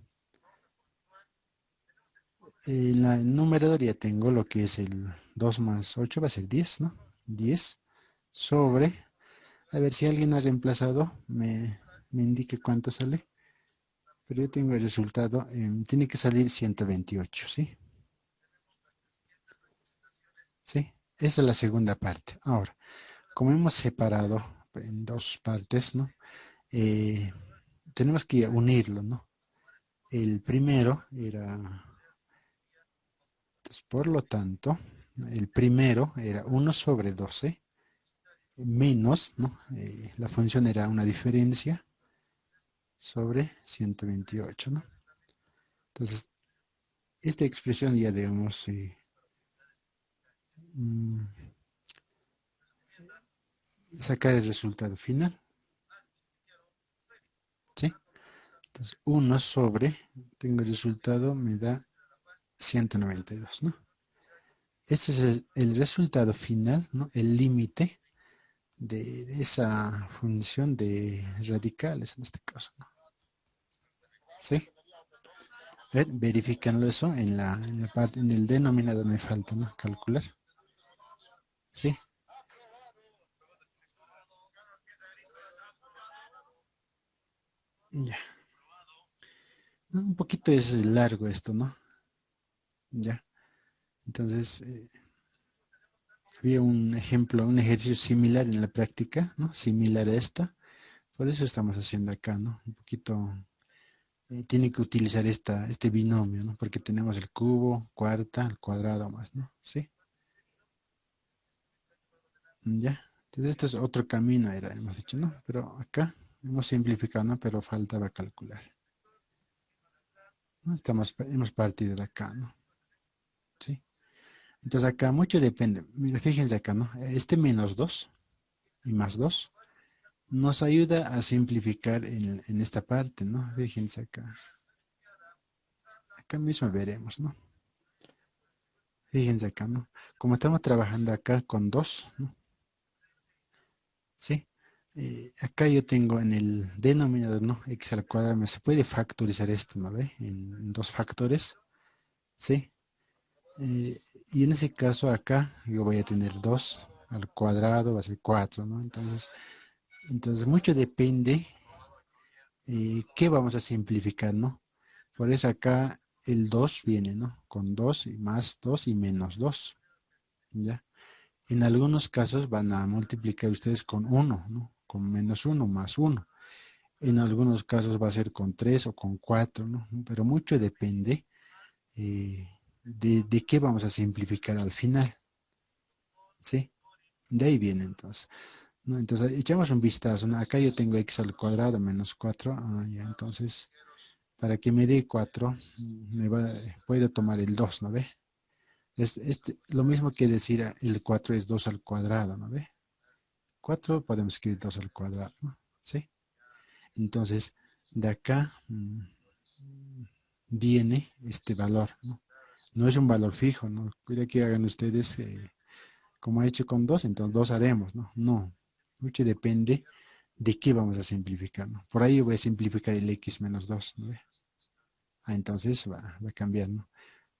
A: En la numerador ya tengo lo que es el 2 más 8, va a ser 10, ¿no? 10 sobre, a ver si alguien ha reemplazado, me indique cuánto sale. Pero yo tengo el resultado, tiene que salir 128, ¿sí? ¿Sí? Esa es la segunda parte. Ahora, como hemos separado en dos partes, ¿no? Eh, tenemos que unirlo, ¿no? El primero era, entonces, por lo tanto, el primero era 1 sobre 12 menos, ¿no? La función era una diferencia sobre 128, ¿no? Entonces, esta expresión ya debemos mm, sacar el resultado final, ¿sí? Entonces, 1 sobre, tengo el resultado, me da 192, ¿no? Ese es el resultado final, ¿no? El límite de esa función de radicales en este caso, ¿no? ¿Sí? Ver, verificando eso en la parte, en el denominador me falta, ¿no? Calcular. ¿Sí? Ya. No, un poquito es largo esto, ¿no? Ya. Entonces, había un ejemplo, un ejercicio similar en la práctica, ¿no? Similar a esta. Por eso estamos haciendo acá, ¿no? Un poquito, tiene que utilizar este binomio, ¿no? Porque tenemos el cubo, cuarta, el cuadrado más, ¿no? ¿Sí? Ya. Entonces, este es otro camino, era, hemos dicho, ¿no? Pero acá hemos simplificado, ¿no? Pero faltaba calcular, ¿no? Hemos partido de acá, ¿no? ¿Sí? Entonces acá mucho depende. Mira, fíjense acá, ¿no? Este menos 2 y más 2 nos ayuda a simplificar en esta parte, ¿no? Fíjense acá. Acá mismo veremos, ¿no? Fíjense acá, ¿no? Como estamos trabajando acá con 2, ¿no? ¿Sí? Acá yo tengo en el denominador, ¿no? X al cuadrado, se puede factorizar esto, ¿no ve? En dos factores, ¿sí? Eh, y en ese caso acá yo voy a tener 2 al cuadrado, va a ser 4, ¿no? Entonces mucho depende qué vamos a simplificar, ¿no? Por eso acá el 2 viene, ¿no? Con 2 y más 2 y menos 2, ¿ya? En algunos casos van a multiplicar ustedes con 1, ¿no? Con menos 1 más 1. En algunos casos va a ser con 3 o con 4, ¿no? Pero mucho depende de qué vamos a simplificar al final, ¿sí? De ahí viene entonces, ¿no? Entonces echamos un vistazo, ¿no? Acá yo tengo x al cuadrado menos 4, ya, entonces para que me dé 4, puedo tomar el 2, ¿no ve? Lo mismo que decir el 4 es 2 al cuadrado, ¿no ve? 4 podemos escribir 2 al cuadrado, ¿no? ¿Sí? Entonces, de acá viene este valor, ¿no? No es un valor fijo, ¿no? Cuida que hagan ustedes como he hecho con 2, entonces 2 haremos, ¿no? No, mucho depende de qué vamos a simplificar, ¿no? Por ahí voy a simplificar el x menos 2, ¿no ve? Entonces va a cambiar, ¿no?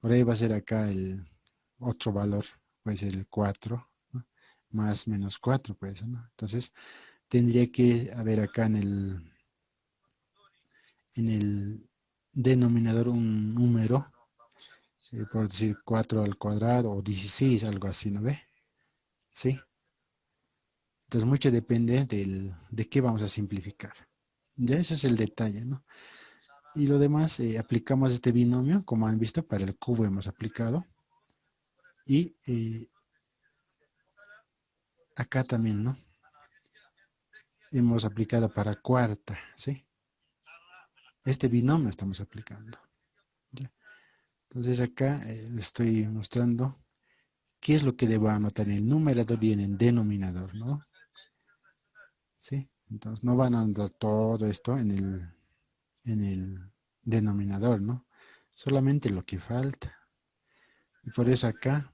A: Por ahí va a ser acá el otro valor, puede ser el 4, ¿no? Más menos 4, puede ser, ¿no? Entonces tendría que haber acá en el denominador un número, por decir 4 al cuadrado o 16, algo así, ¿no ve? ¿Sí? Entonces mucho depende de qué vamos a simplificar. Ya ese es el detalle, ¿no? Y lo demás, aplicamos este binomio, como han visto, para el cubo hemos aplicado. Y acá también, ¿no? Hemos aplicado para cuarta, ¿sí? Este binomio estamos aplicando. ¿Ya? Entonces acá les estoy mostrando qué es lo que debo anotar en el numerador y en el denominador, ¿no? ¿Sí? Entonces no van a anotar todo esto en el denominador, ¿no? Solamente lo que falta. Y por eso acá,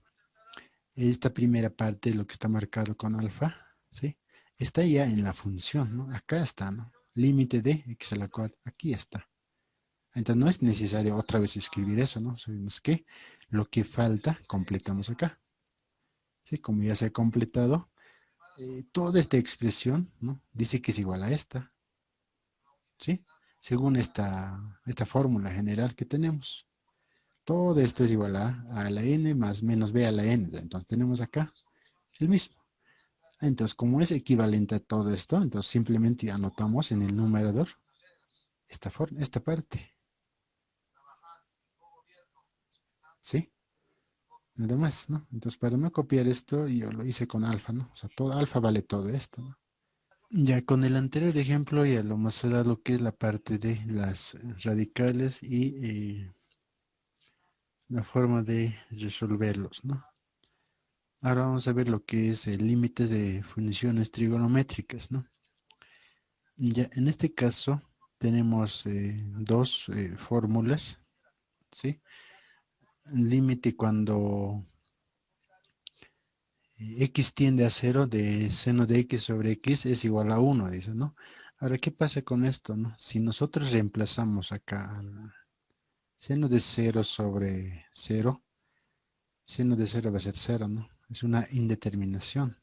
A: esta primera parte, lo que está marcado con alfa, ¿sí? Está ya en la función, ¿no? Acá está, ¿no? Límite de x a la cual, aquí está. Entonces no es necesario otra vez escribir eso, ¿no? Sabemos que lo que falta, completamos acá. ¿Sí? Como ya se ha completado, toda esta expresión, ¿no? Dice que es igual a esta, ¿sí? Según esta fórmula general que tenemos. Todo esto es igual a la n más menos b a la n. Entonces tenemos acá el mismo. Entonces, como es equivalente a todo esto, entonces simplemente anotamos en el numerador esta parte. ¿Sí? Nada más, ¿no? Entonces, para no copiar esto, yo lo hice con alfa, ¿no? O sea, todo alfa vale todo esto, ¿no? Ya con el anterior ejemplo ya lo mostrará lo que es la parte de las radicales y la forma de resolverlos, ¿no? Ahora vamos a ver lo que es límites de funciones trigonométricas, ¿no? Ya en este caso tenemos dos fórmulas, ¿sí? Límite cuando x tiende a 0 de seno de x sobre x es igual a 1, dice, ¿no? Ahora, ¿qué pasa con esto, no? Si nosotros reemplazamos acá al seno de 0 sobre 0, seno de 0 va a ser 0, ¿no? Es una indeterminación,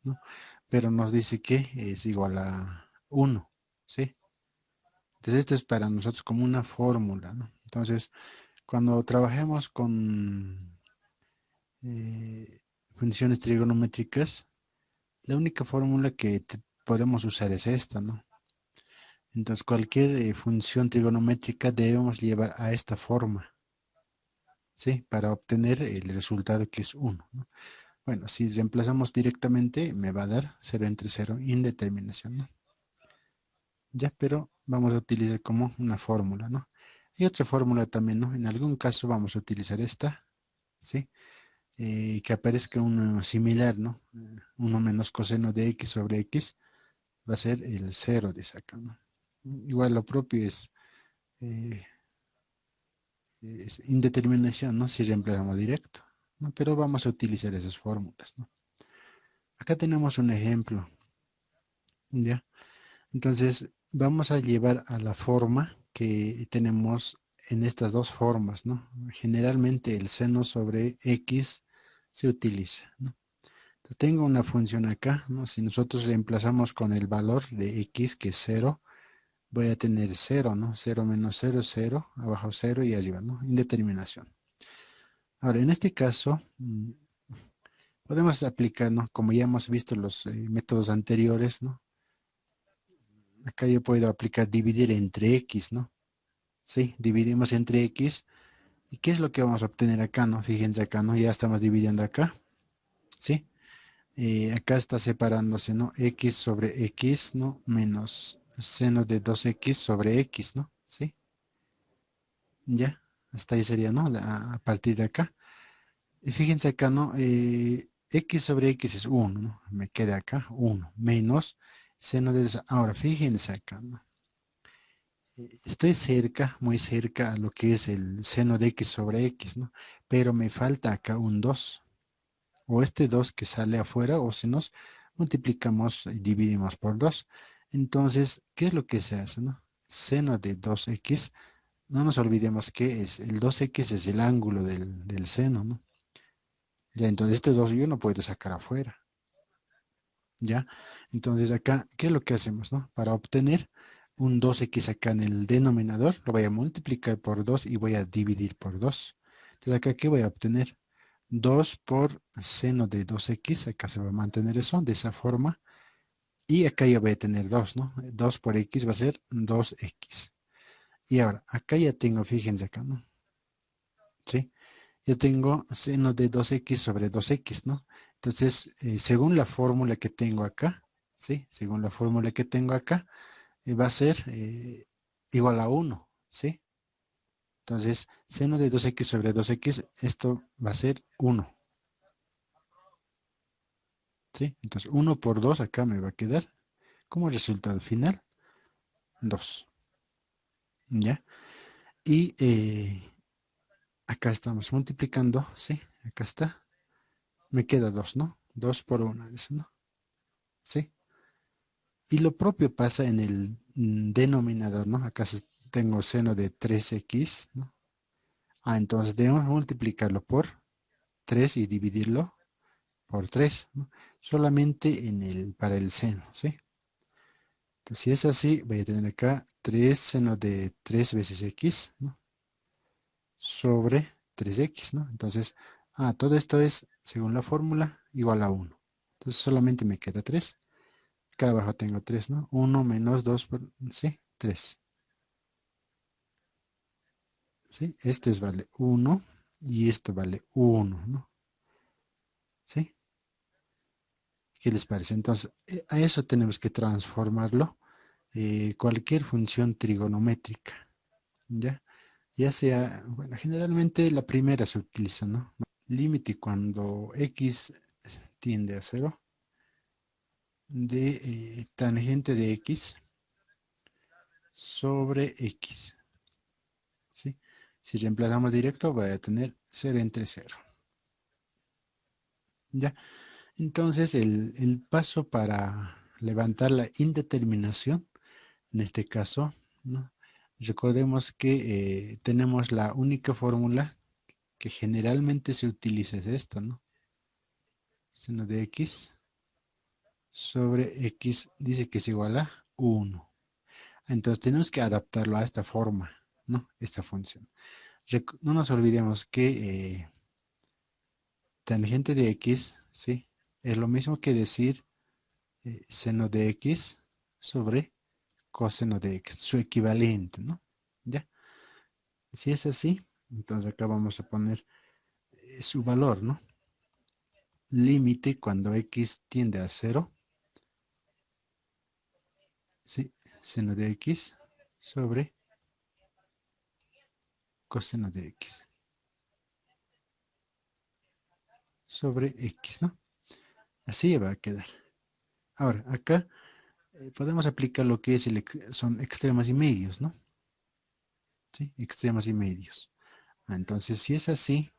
A: ¿no? Pero nos dice que es igual a 1, ¿sí? Entonces esto es para nosotros como una fórmula, ¿no? Entonces, cuando trabajemos con funciones trigonométricas, la única fórmula que podemos usar es esta, ¿no? Entonces, cualquier función trigonométrica debemos llevar a esta forma, ¿sí? Para obtener el resultado que es 1, ¿no? Bueno, si reemplazamos directamente, me va a dar 0 entre 0, indeterminación, ¿no? Ya, pero vamos a utilizar como una fórmula, ¿no? Y otra fórmula también, ¿no? En algún caso vamos a utilizar esta, ¿sí? Que aparezca uno similar, ¿no? 1 menos coseno de x sobre x va a ser el 0 de esa acá, ¿no? Igual lo propio eh, es indeterminación, ¿no? Si reemplazamos directo, ¿no? Pero vamos a utilizar esas fórmulas, ¿no? Acá tenemos un ejemplo, ¿ya? Entonces, vamos a llevar a la forma que tenemos en estas dos formas, ¿no? Generalmente el seno sobre x se utiliza, ¿no? Entonces, tengo una función acá, ¿no? Si nosotros reemplazamos con el valor de x, que es 0, voy a tener 0, ¿no? 0 menos 0 es 0, abajo 0 y arriba, ¿no? Indeterminación. Ahora, en este caso, podemos aplicar, ¿no? Como ya hemos visto los métodos anteriores, ¿no? Acá yo puedo aplicar dividir entre x, ¿no? Sí, dividimos entre x. ¿Y qué es lo que vamos a obtener acá, no? Fíjense acá, ¿no? Ya estamos dividiendo acá, ¿sí? Acá está separándose, ¿no? X sobre x, ¿no? Menos seno de 2x sobre x, ¿no? ¿Sí? Ya, hasta ahí sería, ¿no? A partir de acá. Y fíjense acá, ¿no? X sobre X es 1, ¿no? Me queda acá 1, menos seno de... Ahora, fíjense acá, ¿no? Estoy cerca, muy cerca a lo que es el seno de X sobre X, ¿no? Pero me falta acá un 2, o este 2 que sale afuera, o si nos multiplicamos y dividimos por 2. Entonces, ¿qué es lo que se hace, no? Seno de 2X, no nos olvidemos que es el 2X es el ángulo del seno, ¿no? Ya, entonces este 2 yo no puedo sacar afuera. ¿Ya? Entonces acá, ¿qué es lo que hacemos, no? Para obtener un 2x acá en el denominador, lo voy a multiplicar por 2 y voy a dividir por 2. Entonces acá, ¿qué voy a obtener? 2 por seno de 2x, acá se va a mantener eso de esa forma. Y acá ya voy a tener 2, ¿no? 2 por x va a ser 2x. Y ahora, acá ya tengo, fíjense acá, ¿no? ¿Sí? Yo tengo seno de 2x sobre 2x, ¿no? Entonces, según la fórmula que tengo acá, ¿sí? Según la fórmula que tengo acá, va a ser igual a 1, ¿sí? Entonces, seno de 2x sobre 2x, esto va a ser 1, ¿sí? Entonces, 1 por 2 acá me va a quedar como resultado final 2, ¿ya? Y acá estamos multiplicando, ¿sí? Acá está. Me queda 2, ¿no? 2 por 1, ¿no? ¿Sí? Y lo propio pasa en el denominador, ¿no? Acá tengo seno de 3x, ¿no? Ah, entonces debemos multiplicarlo por 3 y dividirlo por 3, ¿no? Solamente para el seno, ¿sí? Entonces, si es así, voy a tener acá 3 seno de 3 veces x, ¿no? Sobre 3x, ¿no? Entonces, todo esto es, según la fórmula, igual a 1. Entonces, solamente me queda 3. Acá abajo tengo 3, ¿no? 1 menos 2 por, sí, 3. ¿Sí? Esto vale 1 y esto vale 1, ¿no? ¿Sí? ¿Qué les parece? Entonces, a eso tenemos que transformarlo cualquier función trigonométrica, ¿ya? Ya sea, bueno, generalmente la primera se utiliza, ¿no? Límite cuando x tiende a 0 de tangente de x sobre x, ¿sí? Si reemplazamos directo, va a tener 0 entre 0, ¿ya? Entonces, el paso para levantar la indeterminación, en este caso, ¿no? Recordemos que tenemos la única fórmula que generalmente se utiliza es esto, ¿no? Seno de x sobre x dice que es igual a 1. Entonces tenemos que adaptarlo a esta forma, ¿no? Esta función. No nos olvidemos que tangente de x, ¿sí? Es lo mismo que decir seno de x sobre coseno de x, su equivalente, ¿no? ¿Ya? Si es así, entonces acá vamos a poner su valor, ¿no? Límite cuando x tiende a 0, ¿sí? Seno de x sobre coseno de x sobre x, ¿no? Así va a quedar. Ahora, acá podemos aplicar lo que es son extremos y medios, ¿no? ¿Sí? Extremos y medios. Entonces, si es así,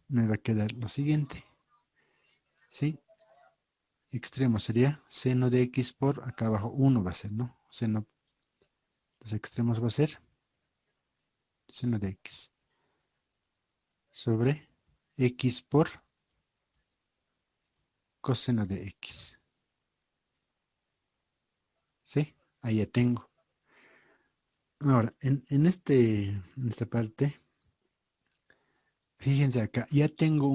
A: me va a quedar lo siguiente, ¿sí? Extremo sería seno de x por acá abajo 1 va a ser, ¿no? Seno, los extremos va a ser seno de x sobre x por coseno de x, ¿sí? Ahí ya tengo. Ahora, en esta parte, fíjense acá, ya tengo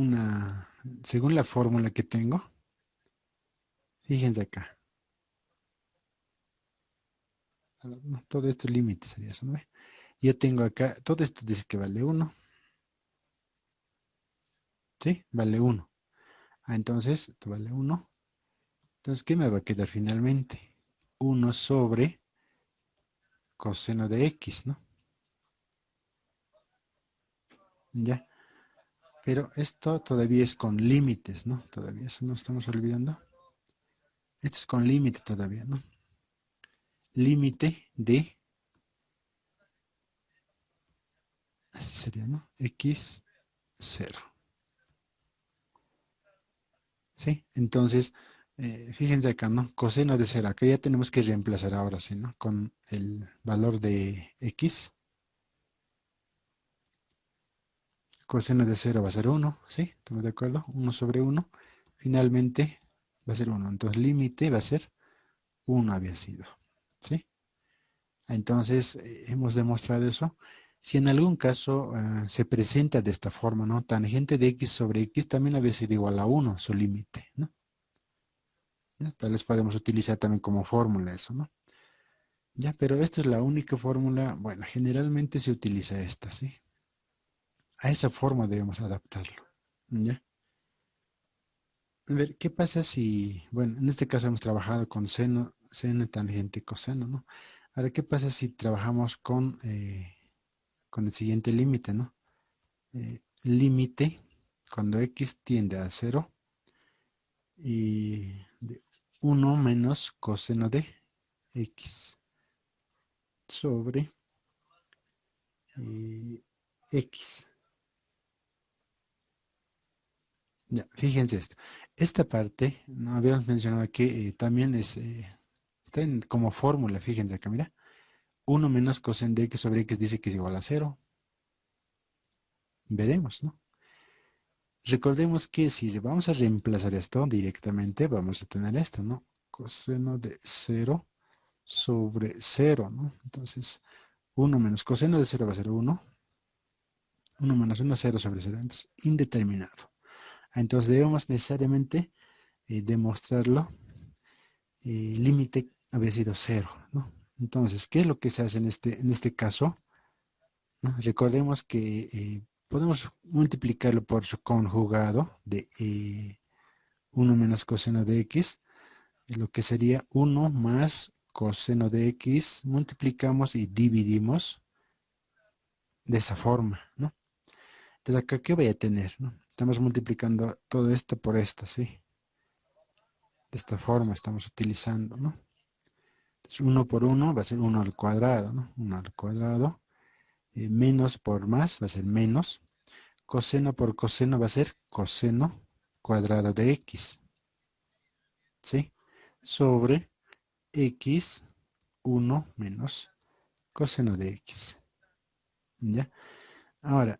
A: según la fórmula que tengo, fíjense acá, no, todo esto es límite, sería eso, ¿no ve? Ya tengo acá, todo esto dice que vale 1, ¿sí? Vale 1. Entonces, esto vale 1. Entonces, ¿qué me va a quedar finalmente? 1 sobre coseno de x, ¿no? ¿ya? Pero esto todavía es con límites, ¿no? Todavía eso no estamos olvidando. Esto es con límite todavía, ¿no? Límite de, así sería, ¿no? X 0. ¿Sí? Entonces, fíjense acá, ¿no? Coseno de 0. Acá ya tenemos que reemplazar ahora, ¿sí? ¿No? Con el valor de X. Coseno de 0 va a ser 1, ¿sí? ¿Estamos de acuerdo? 1 sobre 1. Finalmente va a ser 1. Entonces, límite va a ser 1 había sido, ¿sí? Entonces, hemos demostrado eso. Si en algún caso se presenta de esta forma, ¿no? Tangente de X sobre X también había sido igual a 1, su límite, ¿no? ¿Ya? Tal vez podemos utilizar también como fórmula eso, ¿no? Ya, pero esta es la única fórmula, bueno, generalmente se utiliza esta, ¿sí? A esa forma debemos adaptarlo, ¿ya? A ver, ¿qué pasa si, bueno, en este caso hemos trabajado con seno, seno, tangente y coseno, ¿no? Ahora, ¿qué pasa si trabajamos con el siguiente límite, ¿no? Límite cuando x tiende a 0 y de 1 menos coseno de x sobre x. Ya, fíjense esto. Esta parte, no habíamos mencionado que también está como fórmula, fíjense acá, mira. 1 menos coseno de x sobre x dice que es igual a 0. Veremos, ¿no? Recordemos que si vamos a reemplazar esto directamente, vamos a tener esto, ¿no? Coseno de 0 sobre 0, ¿no? Entonces, 1 menos coseno de 0 va a ser 1. 1 menos 1, 0 sobre 0. Entonces, indeterminado. Entonces, debemos necesariamente demostrarlo. Límite había sido 0, ¿no? Entonces, ¿qué es lo que se hace en este caso? ¿No? Recordemos que podemos multiplicarlo por su conjugado de 1 menos coseno de x, lo que sería 1 más coseno de x, multiplicamos y dividimos de esa forma, ¿no? Entonces acá, ¿qué voy a tener? ¿No? Estamos multiplicando todo esto por esta, ¿sí? De esta forma estamos utilizando, ¿no? Entonces 1 por 1 va a ser 1 al cuadrado, ¿no? 1 al cuadrado. Menos por más va a ser menos. Coseno por coseno va a ser coseno cuadrado de x, ¿sí? Sobre x 1 menos coseno de x, ¿ya? Ahora,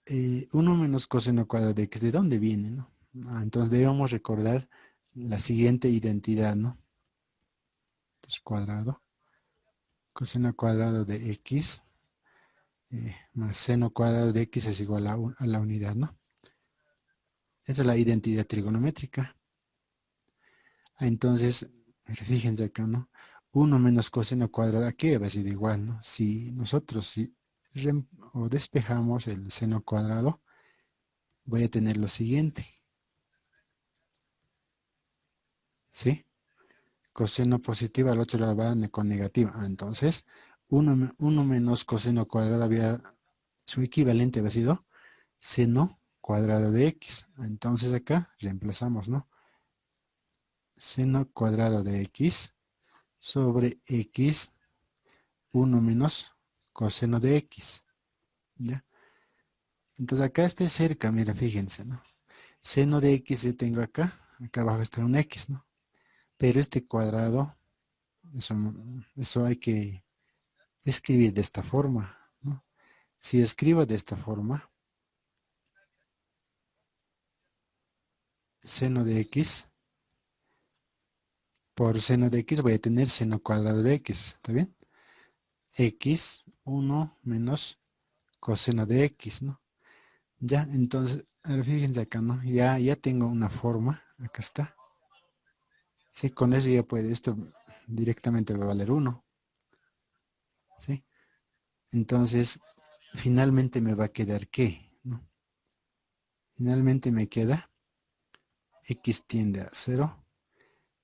A: 1 menos coseno cuadrado de x, ¿de dónde viene, no? Entonces debemos recordar la siguiente identidad, ¿no? Entonces cuadrado, coseno cuadrado de x más seno cuadrado de x es igual a la unidad, ¿no? Esa es la identidad trigonométrica. Entonces, fíjense acá, ¿no? 1 menos coseno cuadrado, aquí va a ser igual, ¿no? Si nosotros o despejamos el seno cuadrado, voy a tener lo siguiente, ¿sí? Coseno positivo al otro lado va con negativa. Entonces, 1 menos coseno cuadrado su equivalente había sido seno cuadrado de x. Entonces acá reemplazamos, ¿no? Seno cuadrado de x sobre x 1 menos coseno de x. ¿Ya? Entonces acá está cerca, mira, fíjense, ¿no? Seno de x yo tengo acá abajo está un x, ¿no? Pero este cuadrado, eso hay que escribir de esta forma, ¿no? Si escribo de esta forma, seno de x por seno de x voy a tener seno cuadrado de x, ¿está bien? X 1 menos coseno de x, ¿no? Ya, entonces, ahora fíjense acá, ¿no? Ya tengo una forma, acá está. Sí, con eso ya puede, esto directamente va a valer 1, ¿sí? Entonces, finalmente me va a quedar ¿qué? ¿No? Finalmente me queda x tiende a 0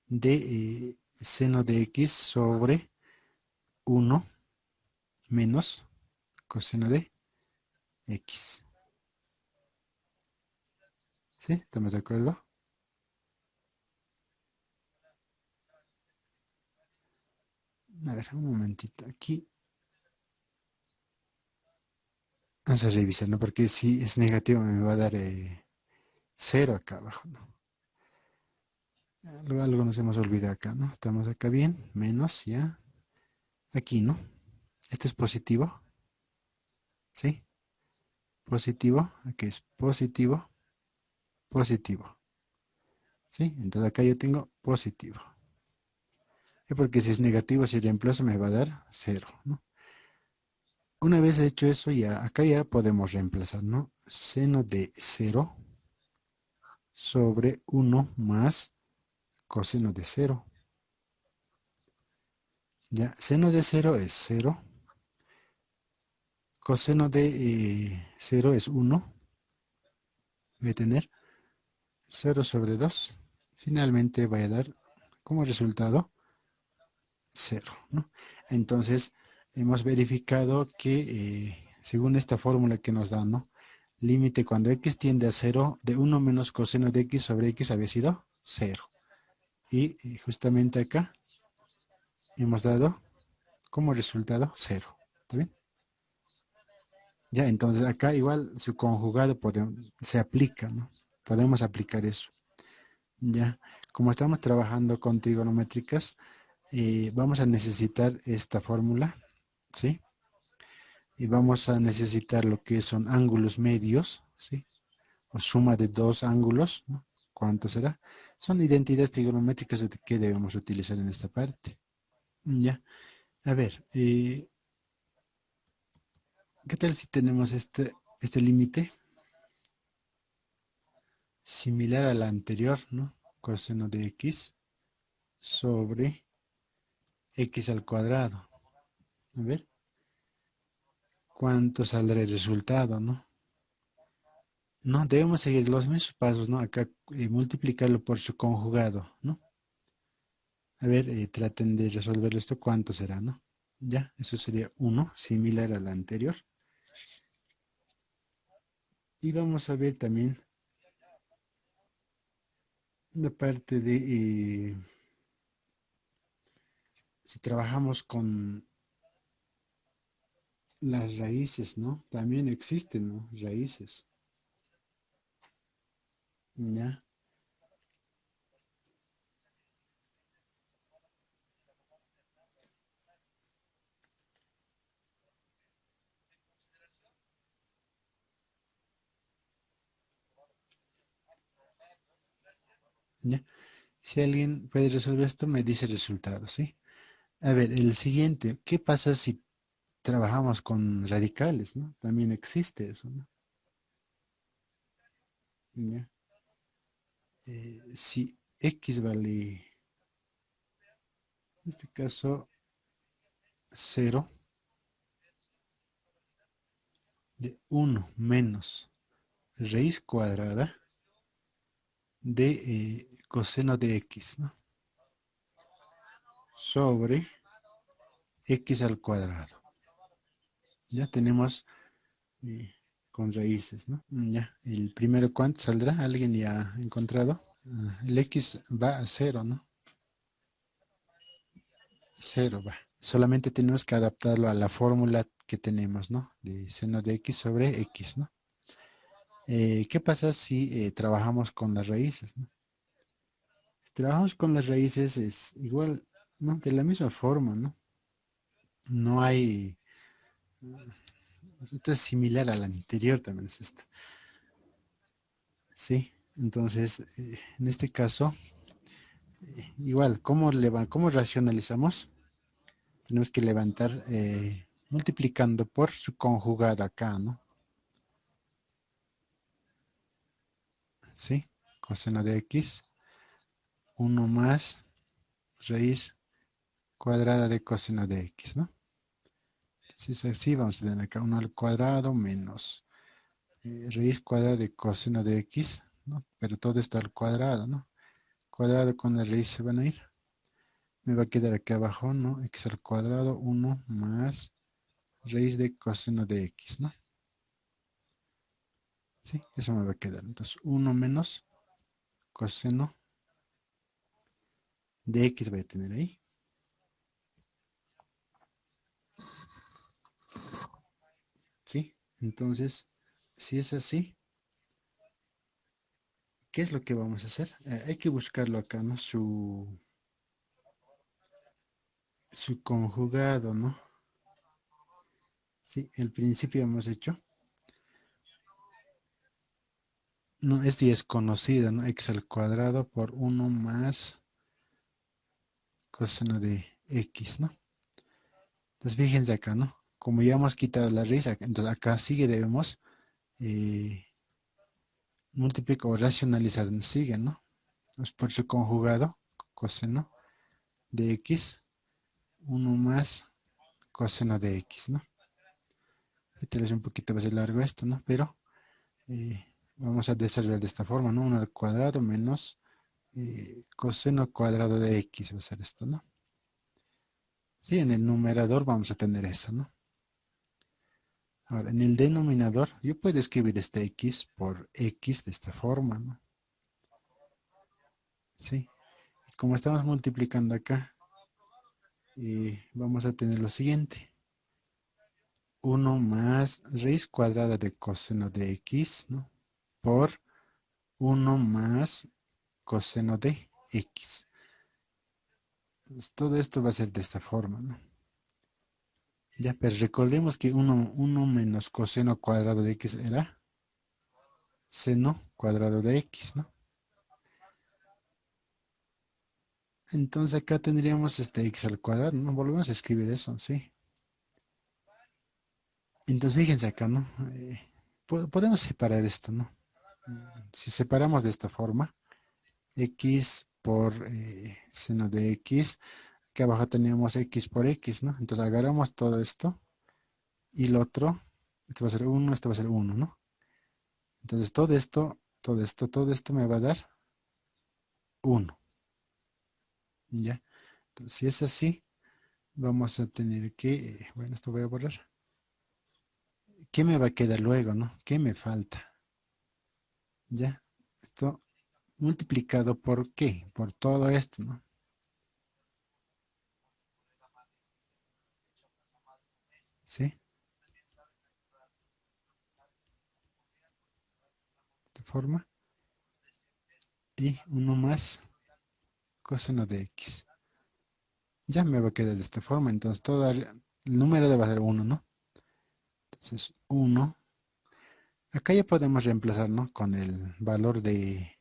A: de seno de x sobre 1 menos coseno de x. ¿Sí? ¿Estamos de acuerdo? A ver, un momentito. Aquí vamos a revisar, ¿no? Porque si es negativo me va a dar 0 acá abajo, ¿no? Algo nos hemos olvidado acá, ¿no? Estamos acá bien, menos ya. Aquí, ¿no? Esto es positivo, ¿sí? Positivo, aquí es positivo, positivo, ¿sí? Entonces acá yo tengo positivo. ¿Y porque si es negativo, si reemplazo me va a dar 0, ¿no? Una vez hecho eso, ya acá ya podemos reemplazar, ¿no? Seno de 0 sobre 1 más coseno de 0. Ya, seno de 0 es 0. Coseno de 0 es 1. Voy a tener 0 sobre 2. Finalmente voy a dar como resultado 0, ¿no? Entonces, hemos verificado que según esta fórmula que nos da, ¿no? Límite cuando x tiende a 0 de 1 menos coseno de x sobre x había sido 0. Y justamente acá hemos dado como resultado 0. ¿Está bien? Ya, entonces acá igual su conjugado se aplica, ¿no? Podemos aplicar eso. Ya, como estamos trabajando con trigonométricas, vamos a necesitar esta fórmula, ¿sí? Y vamos a necesitar lo que son ángulos medios, ¿sí? O suma de dos ángulos, ¿no? ¿Cuánto será? Son identidades trigonométricas que debemos utilizar en esta parte. Ya, a ver, ¿qué tal si tenemos este límite similar al anterior, ¿no? Coseno de x sobre x al cuadrado. A ver, ¿cuánto saldrá el resultado, no? No, debemos seguir los mismos pasos, ¿no? Acá multiplicarlo por su conjugado, ¿no? A ver, traten de resolver esto, ¿cuánto será, no? Ya, eso sería 1, similar al anterior. Y vamos a ver también la parte de si trabajamos con las raíces, ¿no? También existen, ¿no? Raíces. Ya, ya. Si alguien puede resolver esto, me dice el resultado, ¿sí? A ver, el siguiente, ¿qué pasa si trabajamos con radicales, ¿no? También existe eso, ¿no? Ya. Si x vale, en este caso, 0 de 1 menos raíz cuadrada de coseno de x, ¿no? Sobre x al cuadrado. Ya tenemos con raíces, ¿no? Ya, el primero, ¿cuánto saldrá? ¿Alguien ya ha encontrado? El x va a 0, ¿no? 0 va. Solamente tenemos que adaptarlo a la fórmula que tenemos, ¿no? De seno de x sobre x, ¿no? ¿Qué pasa si trabajamos con las raíces, ¿no? Si trabajamos con las raíces es igual, ¿no? De la misma forma, ¿no? No hay... Esto es similar al anterior también es esto. Sí, entonces, en este caso, igual, ¿cómo racionalizamos? Tenemos que levantar multiplicando por su conjugado acá, ¿no? ¿Sí? Coseno de x, 1 más raíz cuadrada de coseno de x, ¿no? Si es así, vamos a tener acá 1 al cuadrado menos raíz cuadrada de coseno de x, ¿no? Pero todo esto al cuadrado, ¿no? Cuadrado con la raíz se van a ir. Me va a quedar aquí abajo, ¿no? X al cuadrado, 1 más raíz de coseno de x, ¿no? Sí, eso me va a quedar. Entonces 1 menos coseno de x voy a tener ahí. ¿Sí? Entonces, si es así, ¿qué es lo que vamos a hacer? Hay que buscarlo acá, ¿no? Su conjugado, ¿no? Sí, el principio hemos hecho. No, este ya es conocido, ¿no? X al cuadrado por 1 más coseno de x, ¿no? Entonces fíjense acá, ¿no? Como ya hemos quitado la raíz, entonces acá sigue debemos eh, multiplicar o racionalizar, sigue, ¿no? Entonces por su conjugado, coseno de x, 1 más coseno de x, ¿no? Este es un poquito más largo esto, ¿no? Pero eh, vamos a desarrollar de esta forma, ¿no? 1 al cuadrado menos coseno cuadrado de x va a ser esto, ¿no? Sí, en el numerador vamos a tener eso, ¿no? Ahora, en el denominador, yo puedo escribir este x por x de esta forma, ¿no? Sí. Y como estamos multiplicando acá, vamos a tener lo siguiente. 1 más raíz cuadrada de coseno de x, ¿no? Por 1 más coseno de x. Pues todo esto va a ser de esta forma, ¿no? Ya, pero recordemos que 1 menos coseno cuadrado de x era seno cuadrado de x, ¿no? Entonces acá tendríamos este x al cuadrado, ¿no? Volvemos a escribir eso, ¿sí? Entonces fíjense acá, ¿no? Podemos separar esto, ¿no? Si separamos de esta forma, x por seno de x, que abajo teníamos x por x, ¿no? Entonces agarramos todo esto y el otro, esto va a ser 1, esto va a ser 1, ¿no? Entonces todo esto me va a dar 1, ¿ya? Entonces si es así, vamos a tener que, bueno, esto voy a borrar. ¿Qué me va a quedar luego, no? ¿Qué me falta? ¿Ya? Esto multiplicado por qué? Por todo esto, ¿no? ¿Sí? De forma. Y 1 más coseno de x. Ya me va a quedar de esta forma. Entonces todo el número debe ser 1, ¿no? Entonces 1. Acá ya podemos reemplazar, ¿no? Con el valor de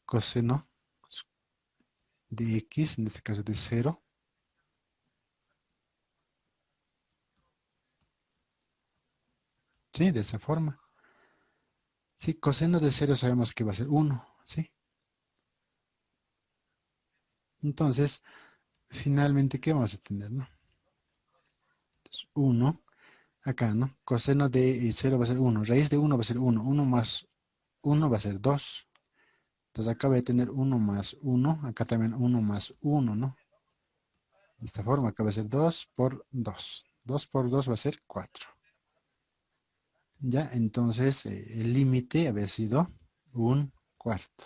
A: coseno de x, en este caso de 0. Sí, de esa forma. Sí, coseno de 0 sabemos que va a ser 1, ¿sí? Entonces, finalmente, ¿qué vamos a tener, no? Entonces, 1, acá, ¿no? Coseno de 0 va a ser 1, raíz de 1 va a ser 1, 1 más 1 va a ser 2. Entonces acá voy a tener 1 más 1, acá también 1 más 1, ¿no? De esta forma, acá va a ser 2 por 2. 2 por 2 va a ser 4. Ya, entonces el límite había sido un cuarto.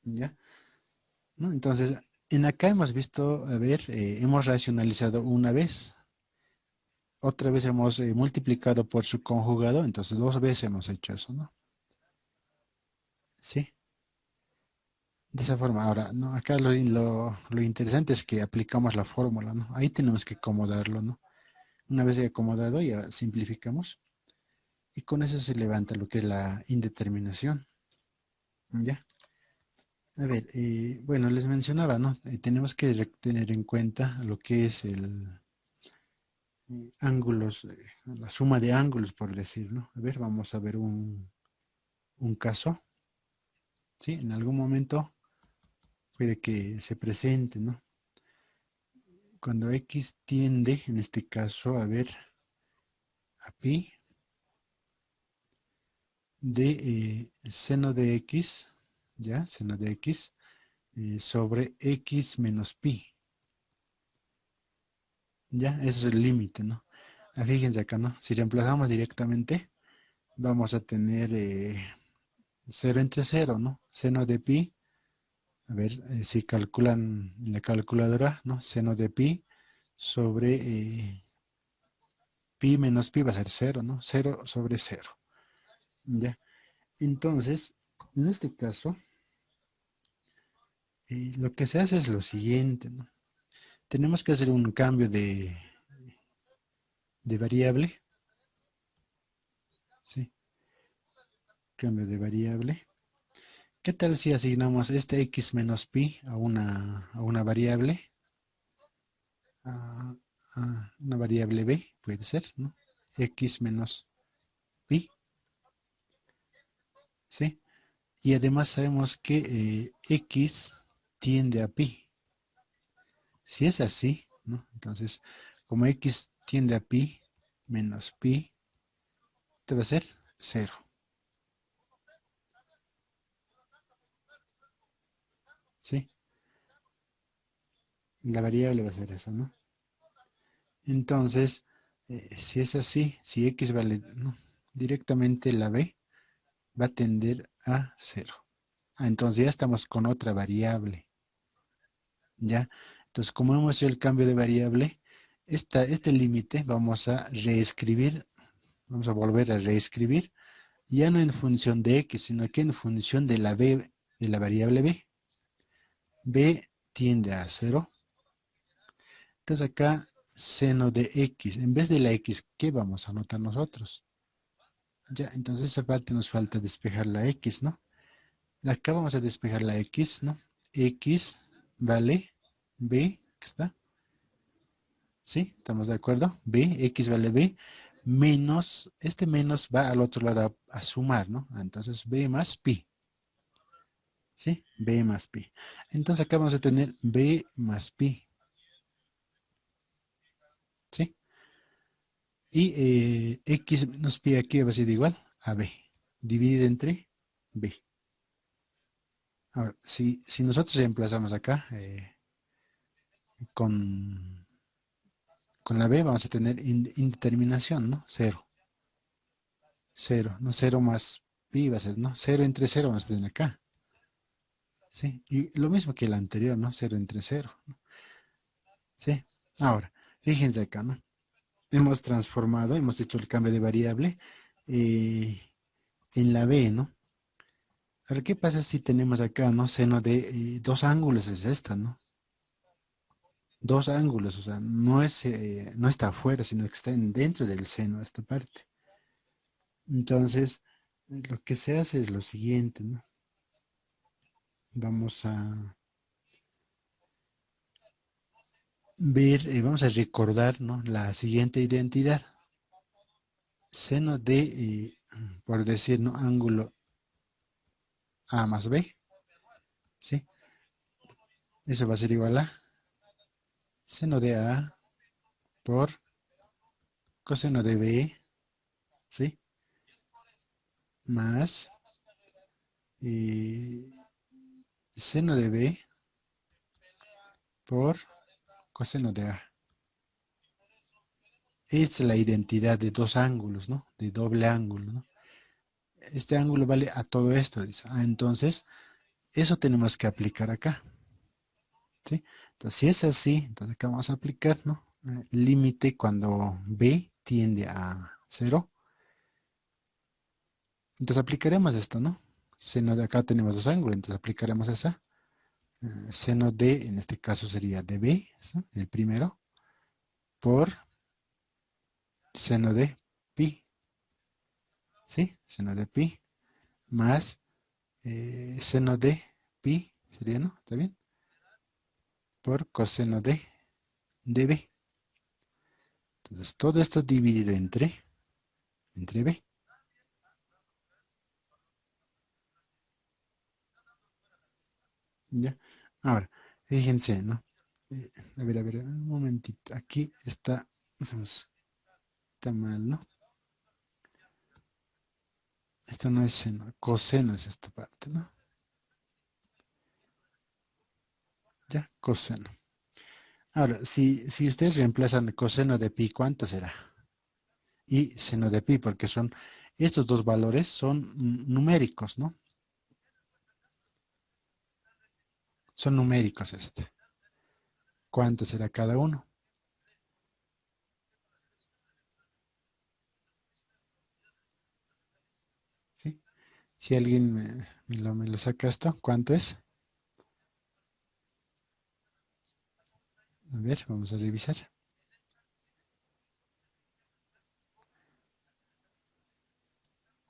A: ¿Ya? ¿No? Entonces, en acá hemos visto, a ver, hemos racionalizado una vez. Otra vez hemos multiplicado por su conjugado, entonces 2 veces hemos hecho eso, ¿no? Sí, de esa forma. Ahora, ¿no? Acá lo interesante es que aplicamos la fórmula, ¿no? Ahí tenemos que acomodarlo, ¿no? Una vez acomodado, ya simplificamos. Y con eso se levanta lo que es la indeterminación. ¿Ya? A ver, bueno, les mencionaba, ¿no? Tenemos que tener en cuenta lo que es el ángulos, la suma de ángulos, por decir, ¿no? A ver, vamos a ver un caso, ¿sí? En algún momento puede que se presente, ¿no? Cuando x tiende, en este caso, a ver, a pi de seno de x, ¿ya? Seno de x sobre x menos pi, ¿ya? Ese es el límite, ¿no? Fíjense acá, ¿no? Si reemplazamos directamente, vamos a tener 0 entre 0, ¿no? Seno de pi, a ver, si calculan en la calculadora, ¿no? Seno de pi sobre pi menos pi va a ser 0, ¿no? 0 sobre 0. ¿Ya? Entonces, en este caso, lo que se hace es lo siguiente, ¿no? Tenemos que hacer un cambio de variable, ¿sí? Cambio de variable. ¿Qué tal si asignamos este x menos pi a una variable? A, una variable b, puede ser, ¿no? X menos pi, ¿sí? Y además sabemos que x tiende a pi. Si es así, ¿no? Entonces, como x tiende a pi menos pi, te va a ser 0. ¿Sí? La variable va a ser eso, ¿no? Entonces, si es así, si x vale, no, directamente la b va a tender a 0. Entonces ya estamos con otra variable, ¿ya? Entonces, como hemos hecho el cambio de variable, este límite vamos a reescribir, vamos a volver a reescribir, ya no en función de x, sino que en función de la b, de la variable b. B tiende a 0. Entonces acá, seno de x, en vez de la x, ¿qué vamos a anotar nosotros? Ya, entonces esa parte nos falta despejar la x, ¿no? Acá vamos a despejar la x, ¿no? X vale b, ¿qué está? ¿Sí? ¿Estamos de acuerdo? B, x vale b, menos, este menos va al otro lado a sumar, ¿no? Entonces b más pi, ¿sí? B más pi. Entonces acá vamos a tener b más pi, ¿sí? Y x menos pi aquí va a ser igual a b, dividido entre b. Ahora, si nosotros reemplazamos acá con, con la b, vamos a tener indeterminación, ¿no? Cero. Cero, ¿no? Cero más pi va a ser, ¿no? Cero entre cero vamos a tener acá. ¿Sí? Y lo mismo que el anterior, ¿no? Cero entre cero, ¿no? ¿Sí? Ahora, fíjense acá, ¿no? Hemos transformado, hemos hecho el cambio de variable eh, en la b, ¿no? Ahora, ¿qué pasa si tenemos acá, ¿no? Seno de dos ángulos es esta, ¿no? Dos ángulos, o sea, no está afuera, sino que está dentro del seno, esta parte. Entonces, lo que se hace es lo siguiente, ¿no? Vamos a ver, vamos a recordar, ¿no? La siguiente identidad. Seno de, por decir, ¿no? Ángulo A más B, ¿sí? Eso va a ser igual a seno de A por coseno de B, ¿sí? Más eh, seno de B por coseno de A. Es la identidad de dos ángulos, ¿no? De doble ángulo, ¿no? Este ángulo vale a todo esto, dice. Entonces, eso tenemos que aplicar acá, ¿sí? Entonces, si es así, entonces acá vamos a aplicar, ¿no? Límite cuando B tiende a 0. Entonces aplicaremos esto, ¿no? Seno de acá tenemos dos ángulos, entonces aplicaremos esa. Seno de, en este caso sería de B, ¿sí? El primero, por seno de pi, ¿sí? Seno de pi, más seno de pi, sería, ¿no? ¿Está bien? Por coseno de b. Entonces todo esto dividido entre b. ¿Ya? Ahora, fíjense, ¿no? A ver, un momentito. Aquí está mal, ¿no? Esto no es seno, coseno es esta parte, ¿no? Ya, coseno. Ahora, si ustedes reemplazan coseno de pi, ¿cuánto será? y seno de pi, porque son, estos dos valores son numéricos, ¿no? Son numéricos este. ¿Cuánto será cada uno? ¿Sí? Si alguien me lo saca esto, ¿cuánto es? A ver, vamos a revisar.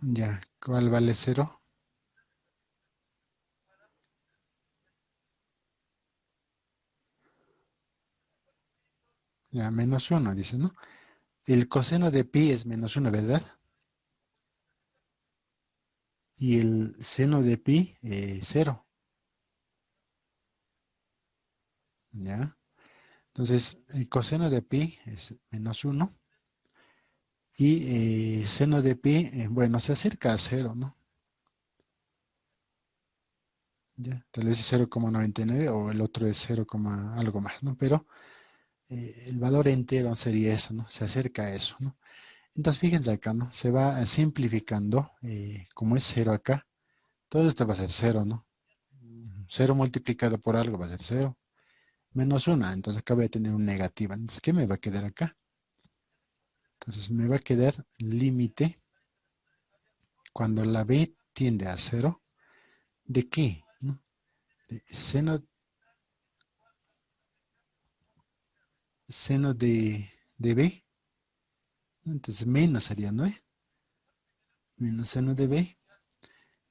A: Ya, ¿cuál vale cero? Ya, menos uno, dice, ¿no? El coseno de pi es menos uno, ¿verdad? Y el seno de pi, cero. ¿Ya? Entonces, el coseno de pi es menos uno. Y seno de pi, bueno, se acerca a cero, ¿no? Ya, tal vez es 0,99 o el otro es 0, algo más, ¿no? Pero el valor entero sería eso, ¿no? Se acerca a eso, ¿no? Entonces, fíjense acá, ¿no? Se va simplificando, como es cero acá, todo esto va a ser cero, ¿no? Cero multiplicado por algo va a ser cero. Menos una, entonces acá voy a tener un negativo. Entonces, ¿qué me va a quedar acá? Entonces, me va a quedar límite cuando la b tiende a cero. ¿De qué? ¿No? De seno de b. Entonces, menos sería, ¿no? Menos seno de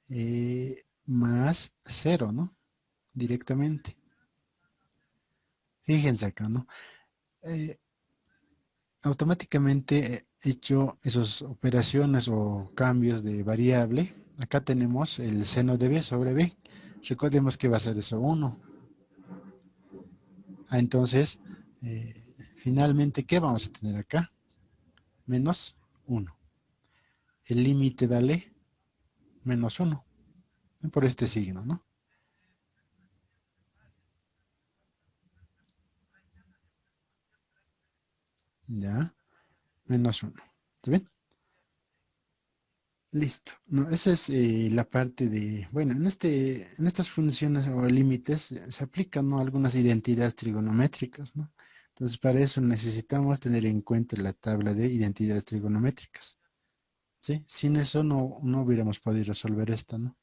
A: b más cero, ¿no? Directamente. Fíjense acá, ¿no? Eh, automáticamente he hecho esas operaciones o cambios de variable. Acá tenemos el seno de b sobre b. Recordemos que va a ser eso 1. Entonces, eh, finalmente, ¿qué vamos a tener acá? Menos 1. El límite vale menos 1. Por este signo, ¿no? Ya, menos 1. ¿Está bien? Listo. No, esa es la parte de, bueno, en estas funciones o límites se aplican, ¿no? Algunas identidades trigonométricas, ¿no? Entonces, para eso necesitamos tener en cuenta la tabla de identidades trigonométricas, ¿sí? Sin eso no hubiéramos podido resolver esta, ¿no?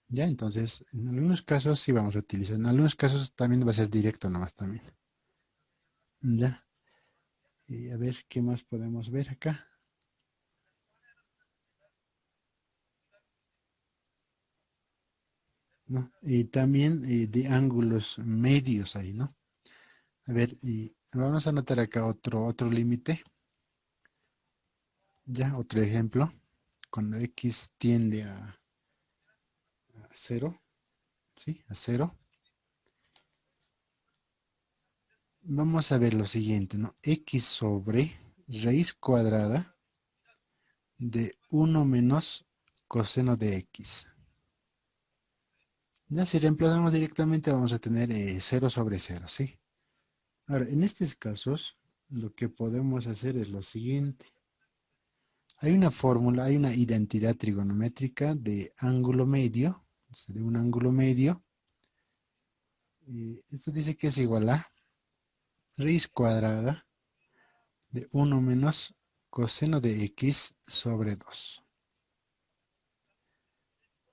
A: Ya, entonces, en algunos casos sí vamos a utilizar, en algunos casos también va a ser directo nomás también. Ya, y a ver qué más podemos ver acá, ¿no? Y también de ángulos medios ahí, ¿no? A ver, y vamos a anotar acá otro límite, ya, otro ejemplo. Cuando x tiende a cero, ¿sí? A cero. Vamos a ver lo siguiente, ¿no? X sobre raíz cuadrada de uno menos coseno de x. Ya si reemplazamos directamente vamos a tener 0 sobre cero, ¿sí? Ahora, en estos casos, lo que podemos hacer es lo siguiente. Hay una fórmula, hay una identidad trigonométrica de ángulo medio, de un ángulo medio. Y esto dice que es igual a raíz cuadrada de uno menos coseno de x sobre 2.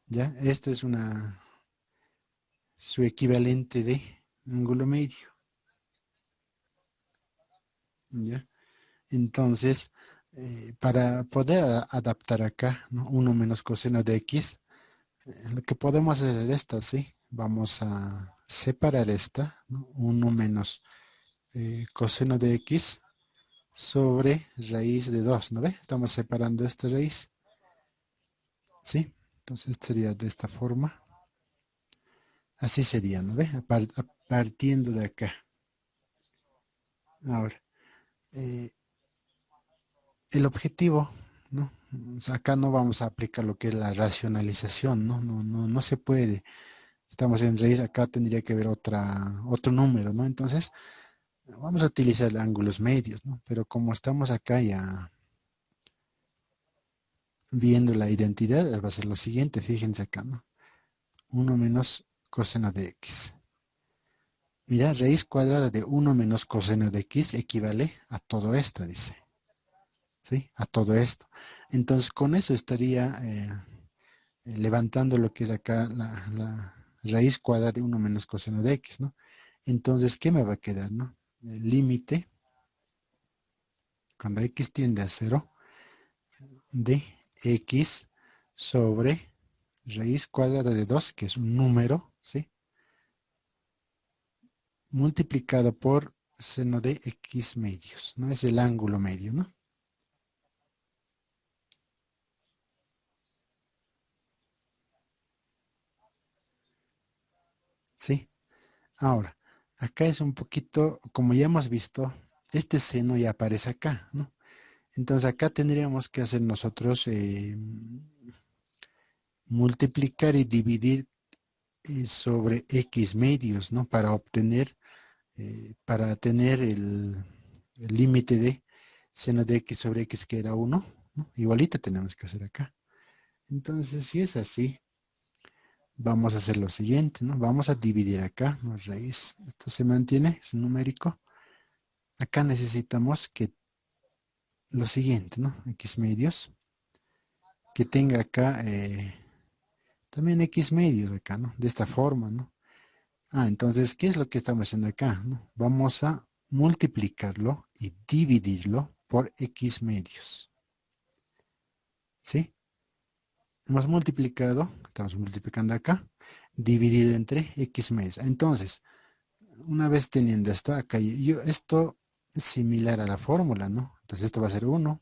A: ¿Ya? Esto es su equivalente de ángulo medio. ¿Ya? Entonces, para poder adaptar acá, ¿no? 1 menos coseno de x, lo que podemos hacer es esta, ¿sí? Vamos a separar esta, ¿no? 1 menos coseno de x sobre raíz de 2, ¿no ve? Estamos separando esta raíz, ¿sí? Entonces sería de esta forma. Así sería, ¿no ve? Partiendo de acá. Ahora, eh, el objetivo, ¿no? O sea, acá no vamos a aplicar lo que es la racionalización, ¿no? No se puede. Estamos en raíz, acá tendría que haber otro número, ¿no? Entonces, Vamos a utilizar ángulos medios, ¿no? Pero como estamos acá ya viendo la identidad, va a ser lo siguiente, fíjense acá, ¿no? 1 menos coseno de x. Mira, raíz cuadrada de 1 menos coseno de x equivale a todo esto, dice. ¿Sí? A todo esto. Entonces, con eso estaría levantando lo que es acá la raíz cuadrada de 1 menos coseno de x, ¿no? Entonces, ¿qué me va a quedar, no? El límite, cuando x tiende a 0, de x sobre raíz cuadrada de 2, que es un número, ¿sí? Multiplicado por seno de x medios, ¿no? Es el ángulo medio, ¿no? Sí. Ahora, acá es un poquito, como ya hemos visto, este seno ya aparece acá, ¿no? Entonces acá tendríamos que hacer nosotros multiplicar y dividir sobre x medios, ¿no? Para tener el límite de seno de x sobre x que era 1, ¿no? Igualita tenemos que hacer acá. Entonces, si es así, vamos a hacer lo siguiente, ¿no? Vamos a dividir acá, ¿no? Raíz, esto se mantiene, es numérico. Acá necesitamos que lo siguiente, ¿no? X medios, que tenga acá también X medios acá, ¿no? De esta forma, ¿no? Entonces, ¿qué es lo que estamos haciendo acá, ¿no? Vamos a multiplicarlo y dividirlo por X medios, ¿sí? Hemos multiplicado, estamos multiplicando acá, dividido entre X medios. Entonces, una vez teniendo esto acá, esto es similar a la fórmula, ¿no? Entonces esto va a ser 1,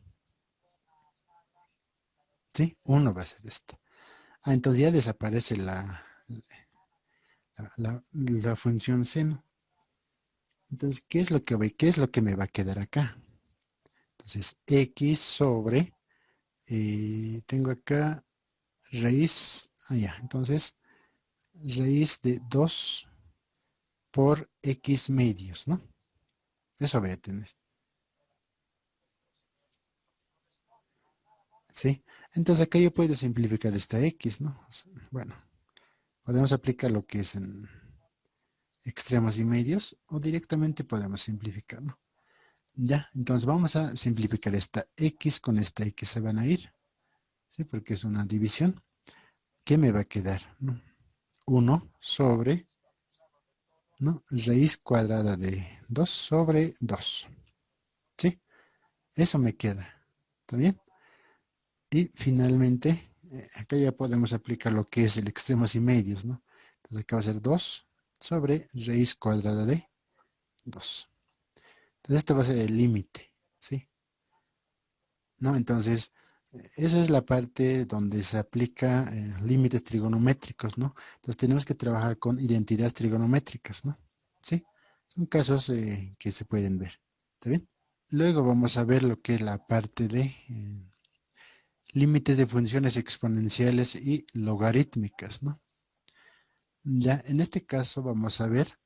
A: ¿sí? 1 va a ser esto. Entonces ya desaparece la función seno. Entonces, ¿qué es lo que me va a quedar acá? Entonces, x sobre, tengo acá raíz, ya, entonces, raíz de 2 por x medios, ¿no? Eso voy a tener, ¿sí? Entonces, acá yo puedo simplificar esta x, ¿no? O sea, bueno, podemos aplicar lo que es en extremos y medios o directamente podemos simplificarlo. Ya, entonces vamos a simplificar esta x con esta x se van a ir, ¿sí? Porque es una división. ¿Qué me va a quedar? ¿No? 1 sobre, ¿no? Raíz cuadrada de 2 sobre 2. ¿Sí? Eso me queda. ¿Está bien? Y finalmente, acá ya podemos aplicar lo que es el extremos y medios, ¿no? Entonces acá va a ser 2 sobre raíz cuadrada de 2. Entonces esto va a ser el límite, ¿sí? ¿No? Entonces, esa es la parte donde se aplica límites trigonométricos, ¿no? Entonces tenemos que trabajar con identidades trigonométricas, ¿no? ¿Sí? Son casos que se pueden ver. ¿Está bien? Luego vamos a ver lo que es la parte de límites de funciones exponenciales y logarítmicas, ¿no? Ya, en este caso vamos a ver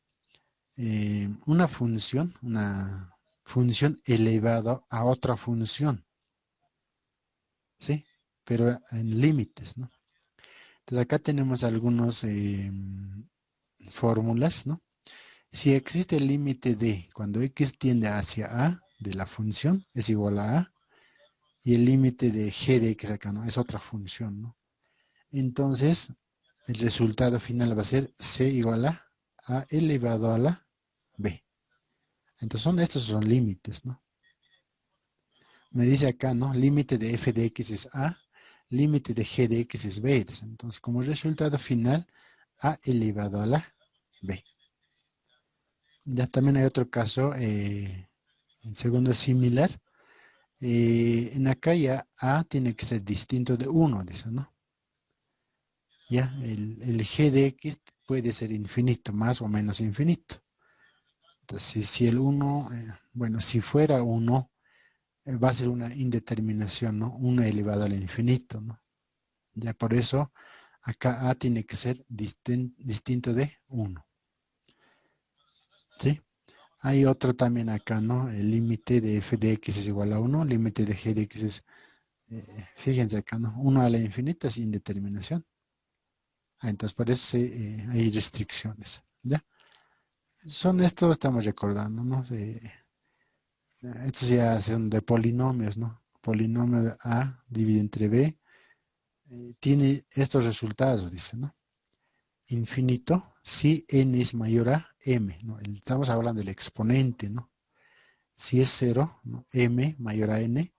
A: una función elevada a otra función, ¿sí? Pero en límites, ¿no? Entonces acá tenemos algunas fórmulas, ¿no? Si existe el límite de cuando x tiende hacia a de la función es igual a y el límite de g de x acá, ¿no? Es otra función, ¿no? Entonces, el resultado final va a ser c igual a elevado a la b. Entonces, estos son límites, ¿no? Me dice acá, ¿no? Límite de f de x es a, límite de g de x es b. Entonces, como resultado final, a elevado a la b. Ya también hay otro caso, el segundo es similar. En acá ya a tiene que ser distinto de 1, dice, ¿no? Ya, el g de x puede ser infinito, más o menos infinito. Entonces, si el 1, bueno, si fuera 1, va a ser una indeterminación, ¿no? 1 elevado al infinito, ¿no? Ya por eso, acá a tiene que ser distinto de 1, ¿sí? Hay otro también acá, ¿no? El límite de f de x es igual a 1, límite de g de x es, fíjense acá, ¿no? 1 a la infinita sin determinación. Entonces por eso hay restricciones, ¿ya? Son estos, estamos recordando, ¿no? Estos ya son de polinomios, ¿no? Polinomio de a dividido entre b tiene estos resultados, dice, ¿no? Infinito si n es mayor a m, ¿no? Estamos hablando del exponente, ¿no? Si es 0, ¿no? M mayor a n,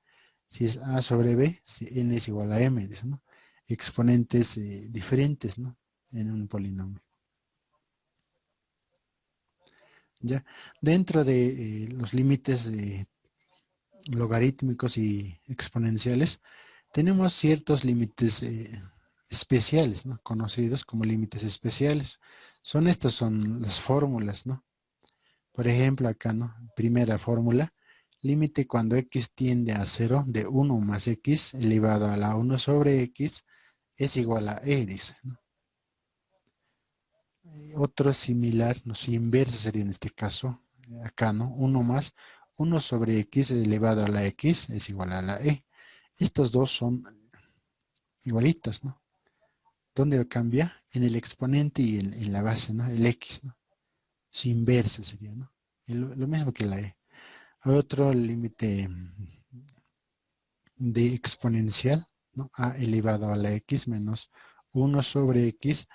A: si es a sobre b, si n es igual a m, dice, ¿no? Exponentes diferentes, ¿no? En un polinomio. ¿Ya? Dentro de los límites logarítmicos y exponenciales, tenemos ciertos límites especiales, ¿no? Conocidos como límites especiales. Estas son las fórmulas, ¿no? Por ejemplo, acá, ¿no? Primera fórmula, límite cuando x tiende a 0 de 1 más x elevado a la 1 sobre x es igual a e, dice, ¿no? Otro similar, no sé, inverso sería en este caso, acá, ¿no? 1 más 1 sobre x elevado a la x es igual a la e. Estos dos son igualitos, ¿no? ¿Dónde cambia? En el exponente y en la base, ¿no? El x, ¿no? Su inverso sería, ¿no? Lo mismo que la e. Otro límite de exponencial, ¿no? A elevado a la x menos 1 sobre x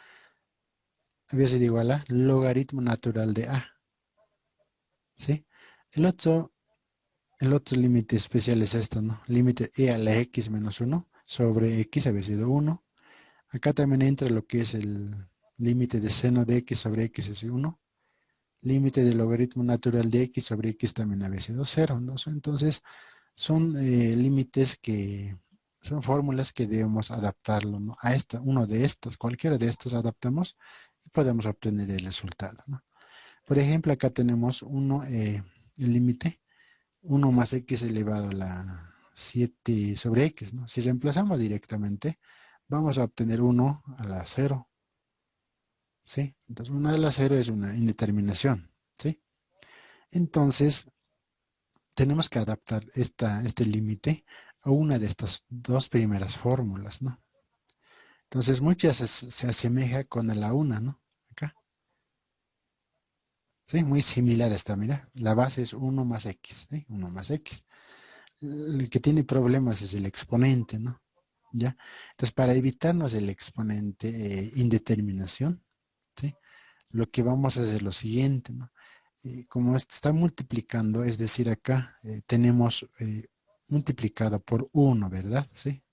A: había sido igual a logaritmo natural de a. ¿Sí? El otro, el otro límite especial es esto, ¿no? Límite e a la x menos 1 sobre x había sido 1. Acá también entra lo que es el límite de seno de x sobre x es 1. Límite del logaritmo natural de x sobre x también había sido 0, ¿no? Entonces, son límites que son fórmulas que debemos adaptarlo, ¿no? A uno de estos, cualquiera de estos adaptamos y podemos obtener el resultado, ¿no? Por ejemplo, acá tenemos el límite 1 más x elevado a la 7 sobre x, ¿no? Si reemplazamos directamente, vamos a obtener 1 a la 0, ¿sí? Entonces, 1 a la 0 es una indeterminación, ¿sí? Entonces, tenemos que adaptar este límite a una de estas dos primeras fórmulas, ¿no? Entonces, muchas se asemeja con la una, ¿no? Acá. Sí, muy similar esta, mira. La base es 1 más x, ¿sí? 1 más x. El que tiene problemas es el exponente, ¿no? ¿Ya? Entonces, para evitarnos el exponente indeterminación, ¿sí? Lo que vamos a hacer es lo siguiente, ¿no? Como está multiplicando, es decir, acá tenemos multiplicado por 1, ¿verdad? ¿Sí?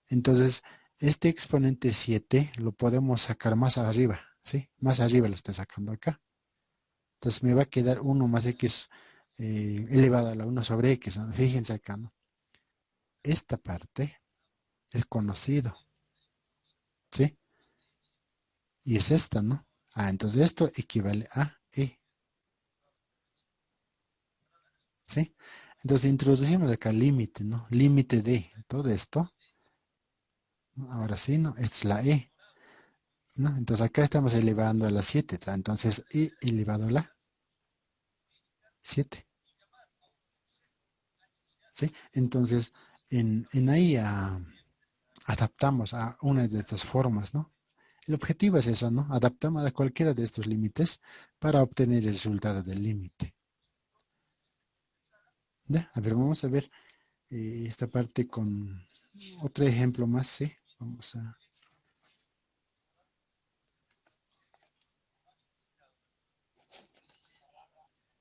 A: Entonces, este exponente 7 lo podemos sacar más arriba, ¿sí? Más arriba lo estoy sacando acá. Entonces me va a quedar 1 más x elevado a la 1 sobre x, ¿no? Fíjense acá, ¿no? Esta parte es conocido, ¿sí? Y es esta, ¿no? Entonces esto equivale a e, ¿sí? Entonces introducimos acá límite, ¿no? Límite de todo esto, ¿no? Ahora sí, ¿no? Esta es la e, ¿no? Entonces acá estamos elevando a la 7, ¿tá? Entonces e elevado a la 7, ¿sí? Entonces en ahí adaptamos a una de estas formas, ¿no? El objetivo es eso, ¿no? Adaptamos a cualquiera de estos límites para obtener el resultado del límite. ¿Ya? A ver, vamos a ver esta parte con otro ejemplo más, ¿sí? Vamos a...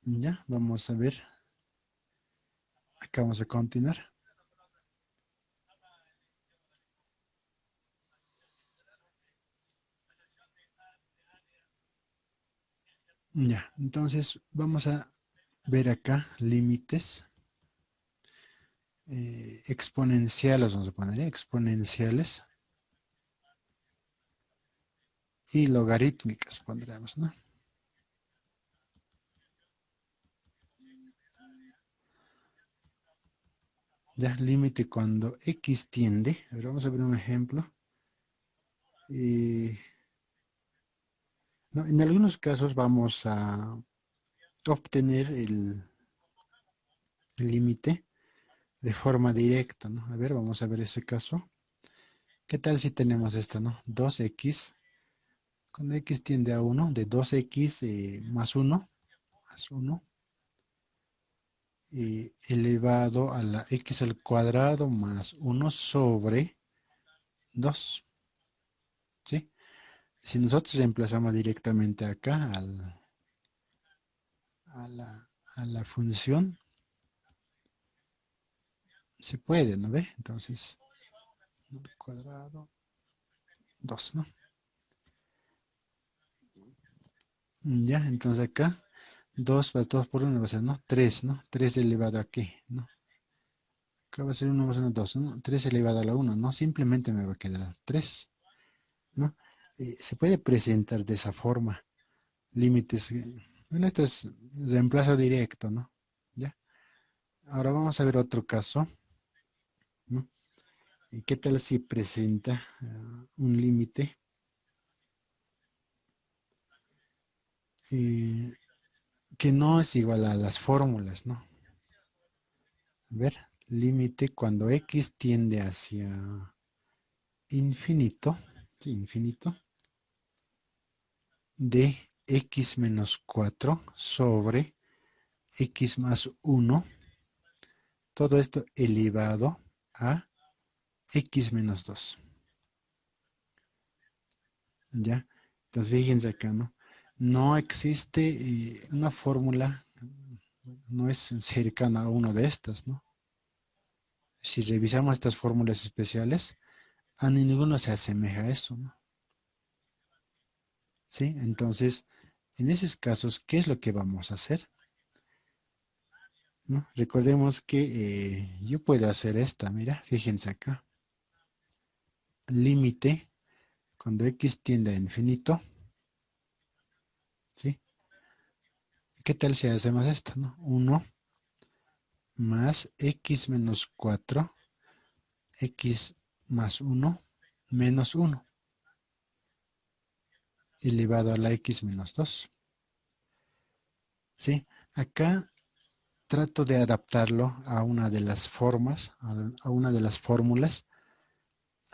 A: Ya, vamos a ver. Acá vamos a continuar. Ya, entonces vamos a ver acá límites exponenciales, vamos a poner exponenciales y logarítmicas, pondremos, ¿no? Ya, límite cuando x tiende. A ver, vamos a ver un ejemplo. No, en algunos casos vamos a obtener el límite de forma directa, ¿no? A ver, vamos a ver ese caso. ¿Qué tal si tenemos esto, no? 2x, cuando x tiende a 1, de 2x más 1 elevado a la x al cuadrado más 1 sobre 2, ¿sí? Si nosotros reemplazamos directamente acá a la función, se puede, ¿no ve? Entonces, al cuadrado, 2, ¿no? Ya, entonces acá, 2 va 2 por 1 va a ser, ¿no? 3, ¿no? 3 elevado a qué, ¿no? Acá va a ser 1 más 1, 2, ¿no? 3 elevado a la 1, ¿no? Simplemente me va a quedar 3, ¿no? Se puede presentar de esa forma. Límites, bueno, esto es reemplazo directo, ¿no? ¿Ya? Ahora vamos a ver otro caso, ¿no? ¿Y qué tal si presenta un límite eh, que no es igual a las fórmulas, ¿no? A ver, límite cuando x tiende hacia infinito, sí, infinito, de x menos 4 sobre x más 1, todo esto elevado a x menos 2. ¿Ya? Entonces fíjense acá, ¿no? No existe una fórmula, no es cercana a una de estas, ¿no? Si revisamos estas fórmulas especiales, a ninguno se asemeja a eso, ¿no? ¿Sí? Entonces, en esos casos, ¿qué es lo que vamos a hacer? ¿No? Recordemos que yo puedo hacer esta, mira, fíjense acá. Límite, cuando x tiende a infinito, ¿sí? ¿Qué tal si hacemos esto, no? 1 más x menos 4, x más 1, menos 1, elevado a la x menos 2, ¿sí? Acá trato de adaptarlo a una de las formas, a una de las fórmulas,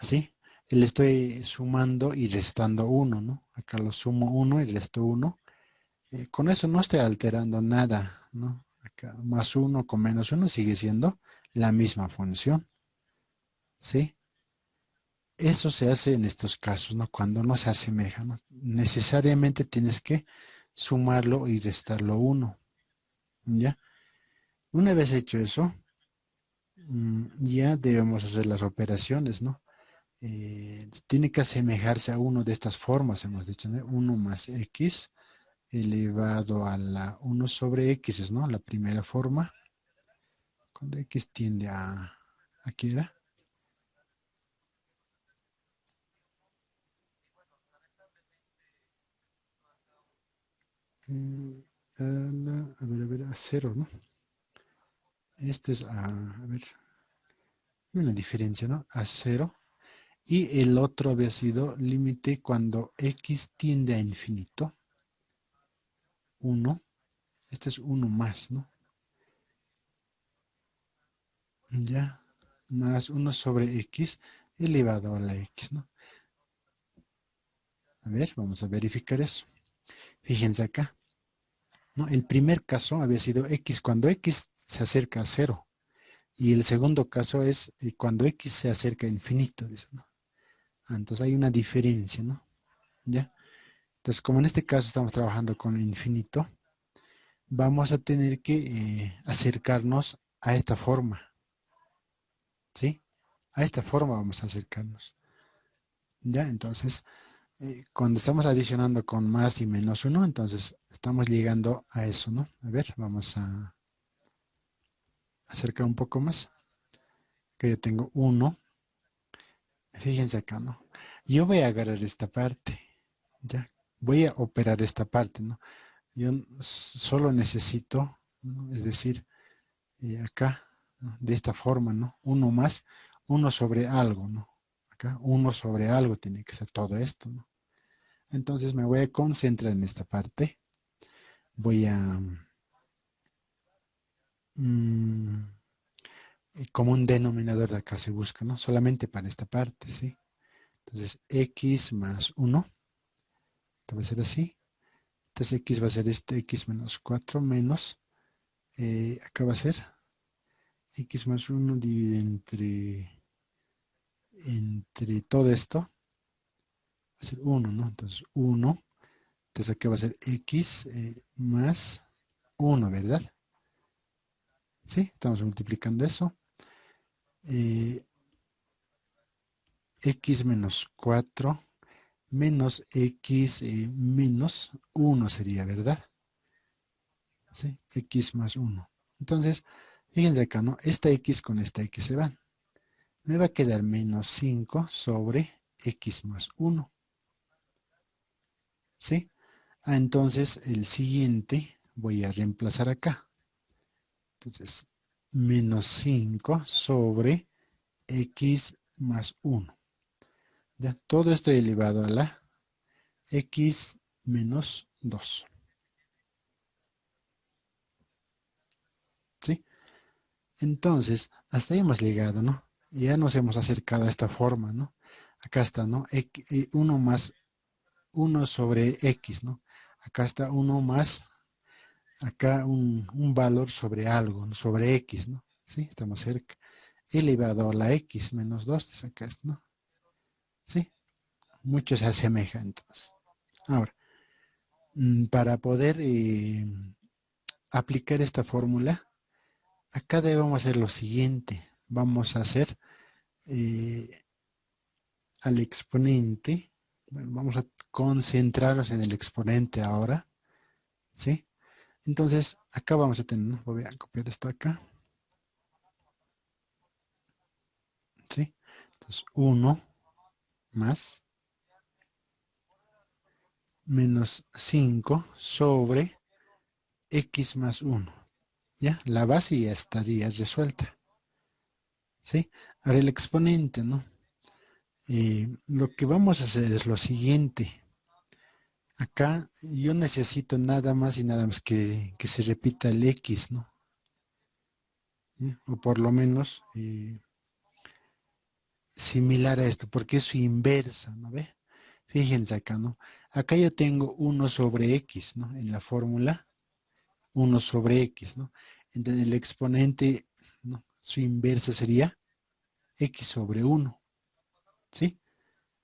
A: ¿sí? Le estoy sumando y restando 1, ¿no? Acá lo sumo 1 y resto 1. Con eso no estoy alterando nada, ¿no? Acá más 1 con menos 1 sigue siendo la misma función, ¿sí? Eso se hace en estos casos, ¿no? Cuando no se asemeja, ¿no? Necesariamente tienes que sumarlo y restarlo 1, ¿ya? Una vez hecho eso, ya debemos hacer las operaciones, ¿no? Tiene que asemejarse a uno de estas formas, hemos dicho, ¿no? 1 más x elevado a la 1 sobre x, ¿no? La primera forma, cuando x tiende ¿a qué era? A ver, a 0, ¿no? Este es a ver, una diferencia, ¿no? A 0. Y el otro había sido límite cuando x tiende a infinito. 1. Este es 1 más, ¿no? Ya. Más 1 sobre x elevado a la x, ¿no? A ver, vamos a verificar eso. Fíjense acá, ¿no? El primer caso había sido x cuando x se acerca a 0. Y el segundo caso es cuando x se acerca a infinito, dice, ¿no? Entonces hay una diferencia, ¿no? ¿Ya? Entonces, como en este caso estamos trabajando con el infinito, vamos a tener que acercarnos a esta forma, ¿sí? A esta forma vamos a acercarnos, ¿ya? Entonces, cuando estamos adicionando con más y menos 1, entonces estamos llegando a eso, ¿no? A ver, vamos a acercar un poco más, que yo tengo 1, fíjense acá, ¿no? Yo voy a agarrar esta parte, ¿ya? Voy a operar esta parte, ¿no? Yo solo necesito, ¿no? Es decir, acá, ¿no? De esta forma, ¿no? 1 más, 1 sobre algo, ¿no? Acá, 1 sobre algo tiene que ser todo esto, ¿no? Entonces me voy a concentrar en esta parte. Voy a mm, como un denominador de acá se busca, ¿no? Solamente para esta parte, ¿sí? Entonces, x más 1, va a ser así. Entonces, x va a ser este x menos 4 menos, acá va a ser x más 1 dividido entre todo esto, va a ser 1, ¿no? Entonces, 1. Entonces, acá va a ser x más 1, ¿verdad? ¿Sí? Estamos multiplicando eso. X menos 4 menos x menos 1 sería, ¿verdad? ¿Sí? X más 1. Entonces, fíjense acá, ¿no? Esta x con esta x se van. Me va a quedar menos 5 sobre x más 1. ¿Sí? Entonces, el siguiente voy a reemplazar acá. Entonces, menos 5 sobre x más 1. ¿Ya? Todo esto elevado a la x menos 2. ¿Sí? Entonces, hasta ahí hemos llegado, ¿no? Ya nos hemos acercado a esta forma, ¿no? Acá está, ¿no? 1 más 1 sobre x, ¿no? Acá está 1 más, acá un valor sobre algo, ¿no? Sobre x, ¿no? ¿Sí? Estamos cerca. Elevado a la x menos 2, acá, ¿no? ¿Sí? Mucho se asemeja entonces. Ahora, para poder aplicar esta fórmula, acá debemos hacer lo siguiente. Vamos a hacer eh, al exponente. Bueno, vamos a concentrarnos en el exponente ahora. ¿Sí? Entonces, acá vamos a tener, ¿no? Voy a copiar esto acá. ¿Sí? Entonces, 1 más menos 5 sobre x más 1. ¿Ya? La base ya estaría resuelta. ¿Sí? Ahora el exponente, ¿no? Lo que vamos a hacer es lo siguiente. Acá yo necesito nada más y nada más que se repita el x, ¿no? ¿Sí? O por lo menos similar a esto, porque es su inversa, ¿no ve? Fíjense acá, ¿no? Acá yo tengo 1 sobre x, ¿no? En la fórmula, 1 sobre x, ¿no? Entonces el exponente, ¿no? Su inversa sería x sobre 1, ¿sí?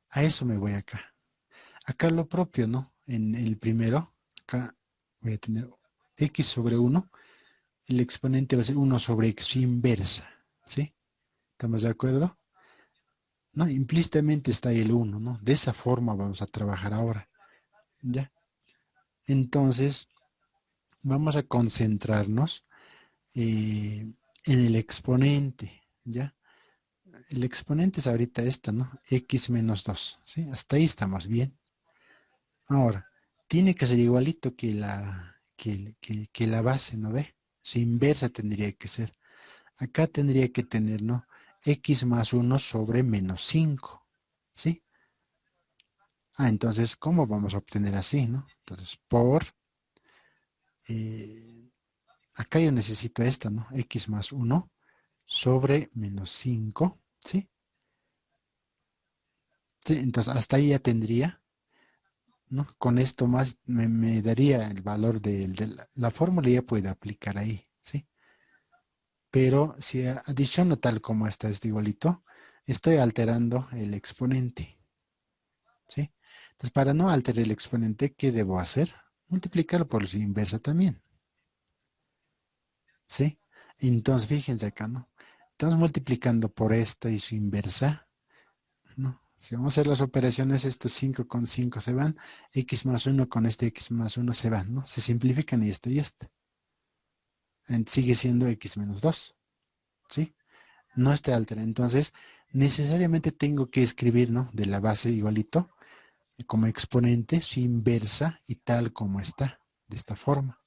A: A eso me voy acá. Acá lo propio, ¿no? En el primero, acá voy a tener x sobre 1, el exponente va a ser 1 sobre x inversa, ¿sí? ¿Estamos de acuerdo? ¿No? Implícitamente está ahí el 1, ¿no? De esa forma vamos a trabajar ahora, ¿ya? Entonces, vamos a concentrarnos en el exponente, ¿ya? El exponente es ahorita esta, ¿no? X menos 2, ¿sí? Hasta ahí estamos bien. Ahora, tiene que ser igualito que la base, ¿no ve? Su inversa tendría que ser. Acá tendría que tener, ¿no? X más 1 sobre menos 5, ¿sí? Entonces, ¿cómo vamos a obtener así, no? Entonces, eh, acá yo necesito esta, ¿no? X más 1 sobre menos 5, ¿sí? Sí, entonces hasta ahí ya tendría, ¿no? Con esto más me daría el valor de la fórmula, ya puede aplicar ahí, ¿sí? Pero si adiciono tal como está este igualito, estoy alterando el exponente, ¿sí? Entonces, para no alterar el exponente, ¿qué debo hacer? Multiplicarlo por su inversa también, ¿sí? Entonces, fíjense acá, ¿no? Estamos multiplicando por esta y su inversa, ¿no? Si vamos a hacer las operaciones, estos 5 con 5 se van, x más 1 con este x más 1 se van, ¿no? Se simplifican y este. Sigue siendo x menos 2, ¿sí? No está altera. Entonces, necesariamente tengo que escribir, ¿no? De la base igualito, como exponente, su inversa y tal como está, de esta forma,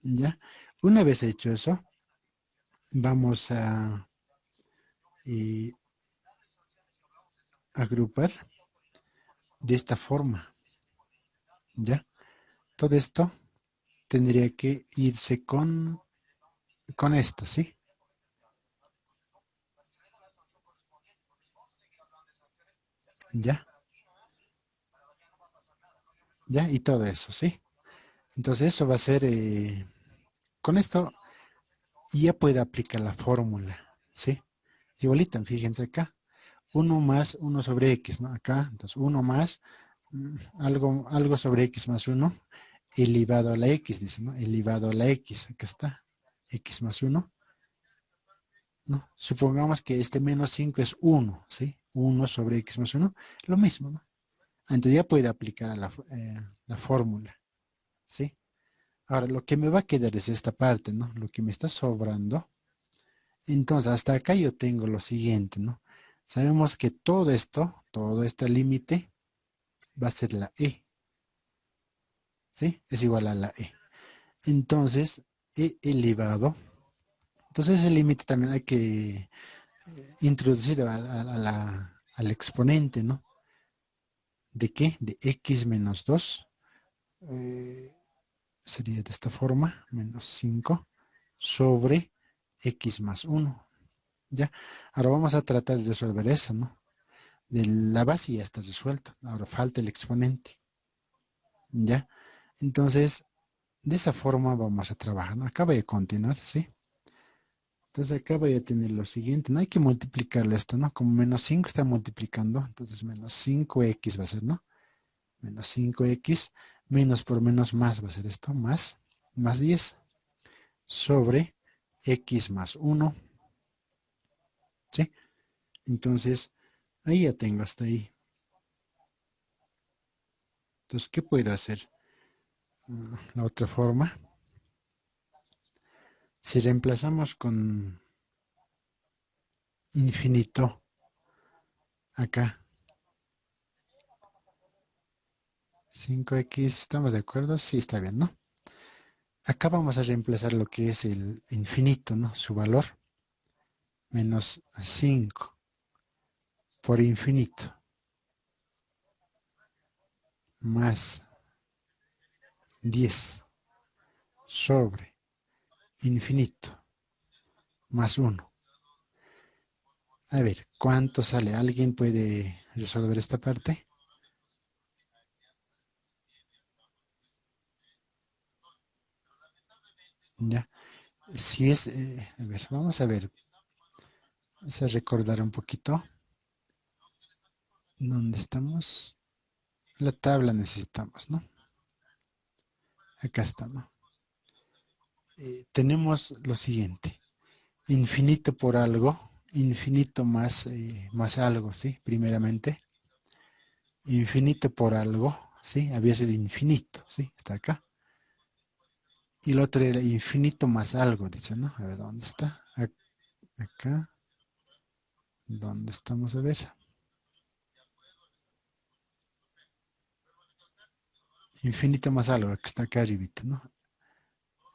A: ¿ya? Una vez hecho eso, vamos a agrupar de esta forma, ¿ya? Todo esto tendría que irse con con esto, ¿sí? Ya, ya, y todo eso, ¿sí? Entonces eso va a ser, con esto ya puede aplicar la fórmula, ¿sí? Igualita, fíjense acá, uno más uno sobre x, ¿no? Acá, entonces uno más algo sobre x más uno elevado a la x, dice, ¿no? Elevado a la x, acá está, x más uno, ¿no? Supongamos que este menos 5 es uno, ¿sí? Uno sobre x más uno, lo mismo, ¿no? Entonces ya puede aplicar a la fórmula, ¿sí? Ahora, lo que me va a quedar es esta parte, ¿no? Lo que me está sobrando. Entonces, hasta acá yo tengo lo siguiente, ¿no? Sabemos que todo esto, todo este límite, va a ser la e, ¿sí? Es igual a la e. Entonces, e elevado. Entonces, ese límite también hay que introducir al exponente, ¿no? ¿De qué? De x menos 2. eh, Sería de esta forma, menos 5 sobre x más 1. ¿Ya? Ahora vamos a tratar de resolver eso, ¿no? De la base ya está resuelto. Ahora falta el exponente. ¿Ya? Entonces, de esa forma vamos a trabajar, ¿no? Acá voy a continuar, ¿sí? Entonces acá voy a tener lo siguiente. No hay que multiplicarlo esto, ¿no? Como menos 5 está multiplicando, entonces menos 5x va a ser, ¿no? Menos 5x, menos por menos más va a ser esto, más 10 sobre x más 1, ¿sí? Entonces, ahí ya tengo hasta ahí. Entonces, ¿qué puedo hacer? La otra forma, si reemplazamos con infinito acá, 5x, ¿estamos de acuerdo? Sí, está bien, ¿no? Acá vamos a reemplazar lo que es el infinito, ¿no? Su valor, menos 5 por infinito, más 10 sobre infinito, más 1. A ver, ¿cuánto sale? ¿Alguien puede resolver esta parte? Ya. Si es, a ver, vamos a ver, vamos a recordar un poquito. ¿Dónde estamos? La tabla necesitamos, ¿no? Acá está, ¿no? Tenemos lo siguiente. Infinito por algo, infinito más algo, ¿sí? Primeramente. Infinito por algo, ¿sí? Había sido infinito, ¿sí? Está acá. Y el otro era infinito más algo, dice, ¿no? A ver, ¿dónde está? Acá. ¿Dónde estamos? A ver. Infinito más algo, que está acá arribita, ¿no?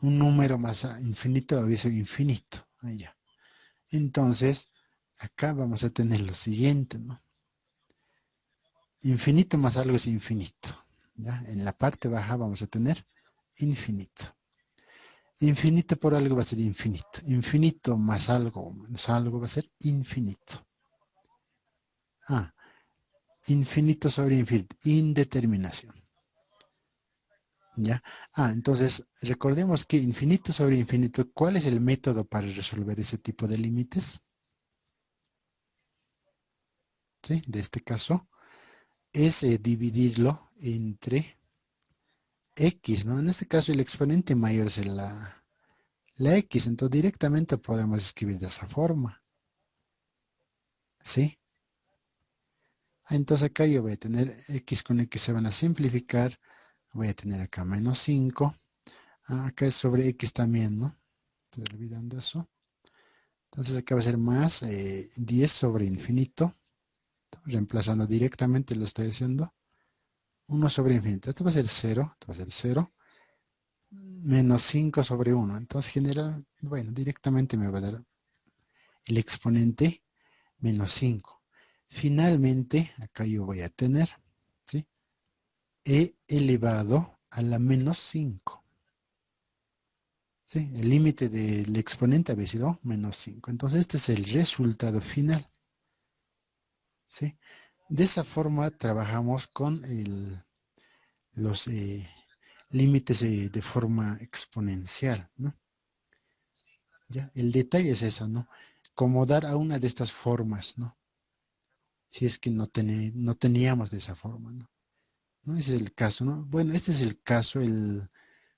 A: Un número más infinito había sido infinito. Allá. Entonces, acá vamos a tener lo siguiente, ¿no? Infinito más algo es infinito. ¿Ya? En la parte baja vamos a tener infinito. Infinito por algo va a ser infinito. Infinito más algo menos algo va a ser infinito. Ah, infinito sobre infinito. Indeterminación. ¿Ya? Entonces, recordemos que infinito sobre infinito, ¿cuál es el método para resolver ese tipo de límites? ¿Sí? De este caso, es dividirlo entre x, ¿no? En este caso, el exponente mayor es la x, entonces directamente podemos escribir de esa forma, ¿sí? Entonces acá yo voy a tener x con x se van a simplificar, voy a tener acá menos 5, acá es sobre x también, ¿no? Estoy olvidando eso. Entonces acá va a ser más 10 sobre infinito, reemplazando directamente, lo estoy haciendo, 1 sobre infinito. Esto va a ser 0, esto va a ser 0, menos 5 sobre 1. Entonces general, bueno, directamente me va a dar el exponente menos 5. Finalmente, acá yo voy a tener, ¿sí? E elevado a la menos 5, ¿sí? El límite del exponente había sido menos 5. Entonces, este es el resultado final, ¿sí? De esa forma trabajamos con los límites de forma exponencial, ¿no? ¿Ya? El detalle es eso, ¿no? Como dar a una de estas formas, ¿no? Si es que no teníamos de esa forma, ¿no? ¿No? Ese es el caso, ¿no? Bueno, este es el caso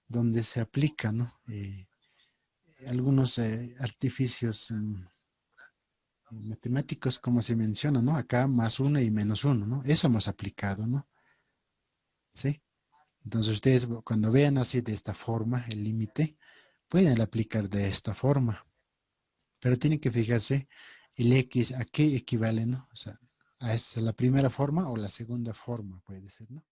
A: donde se aplica, ¿no? Algunos artificios matemáticos, como se menciona, ¿no? Acá más uno y menos uno, ¿no? Eso hemos aplicado, ¿no? ¿Sí? Entonces ustedes cuando vean así de esta forma el límite, pueden aplicar de esta forma, pero tienen que fijarse el X a qué equivale, ¿no? O sea, a la primera forma o la segunda forma puede ser, ¿no?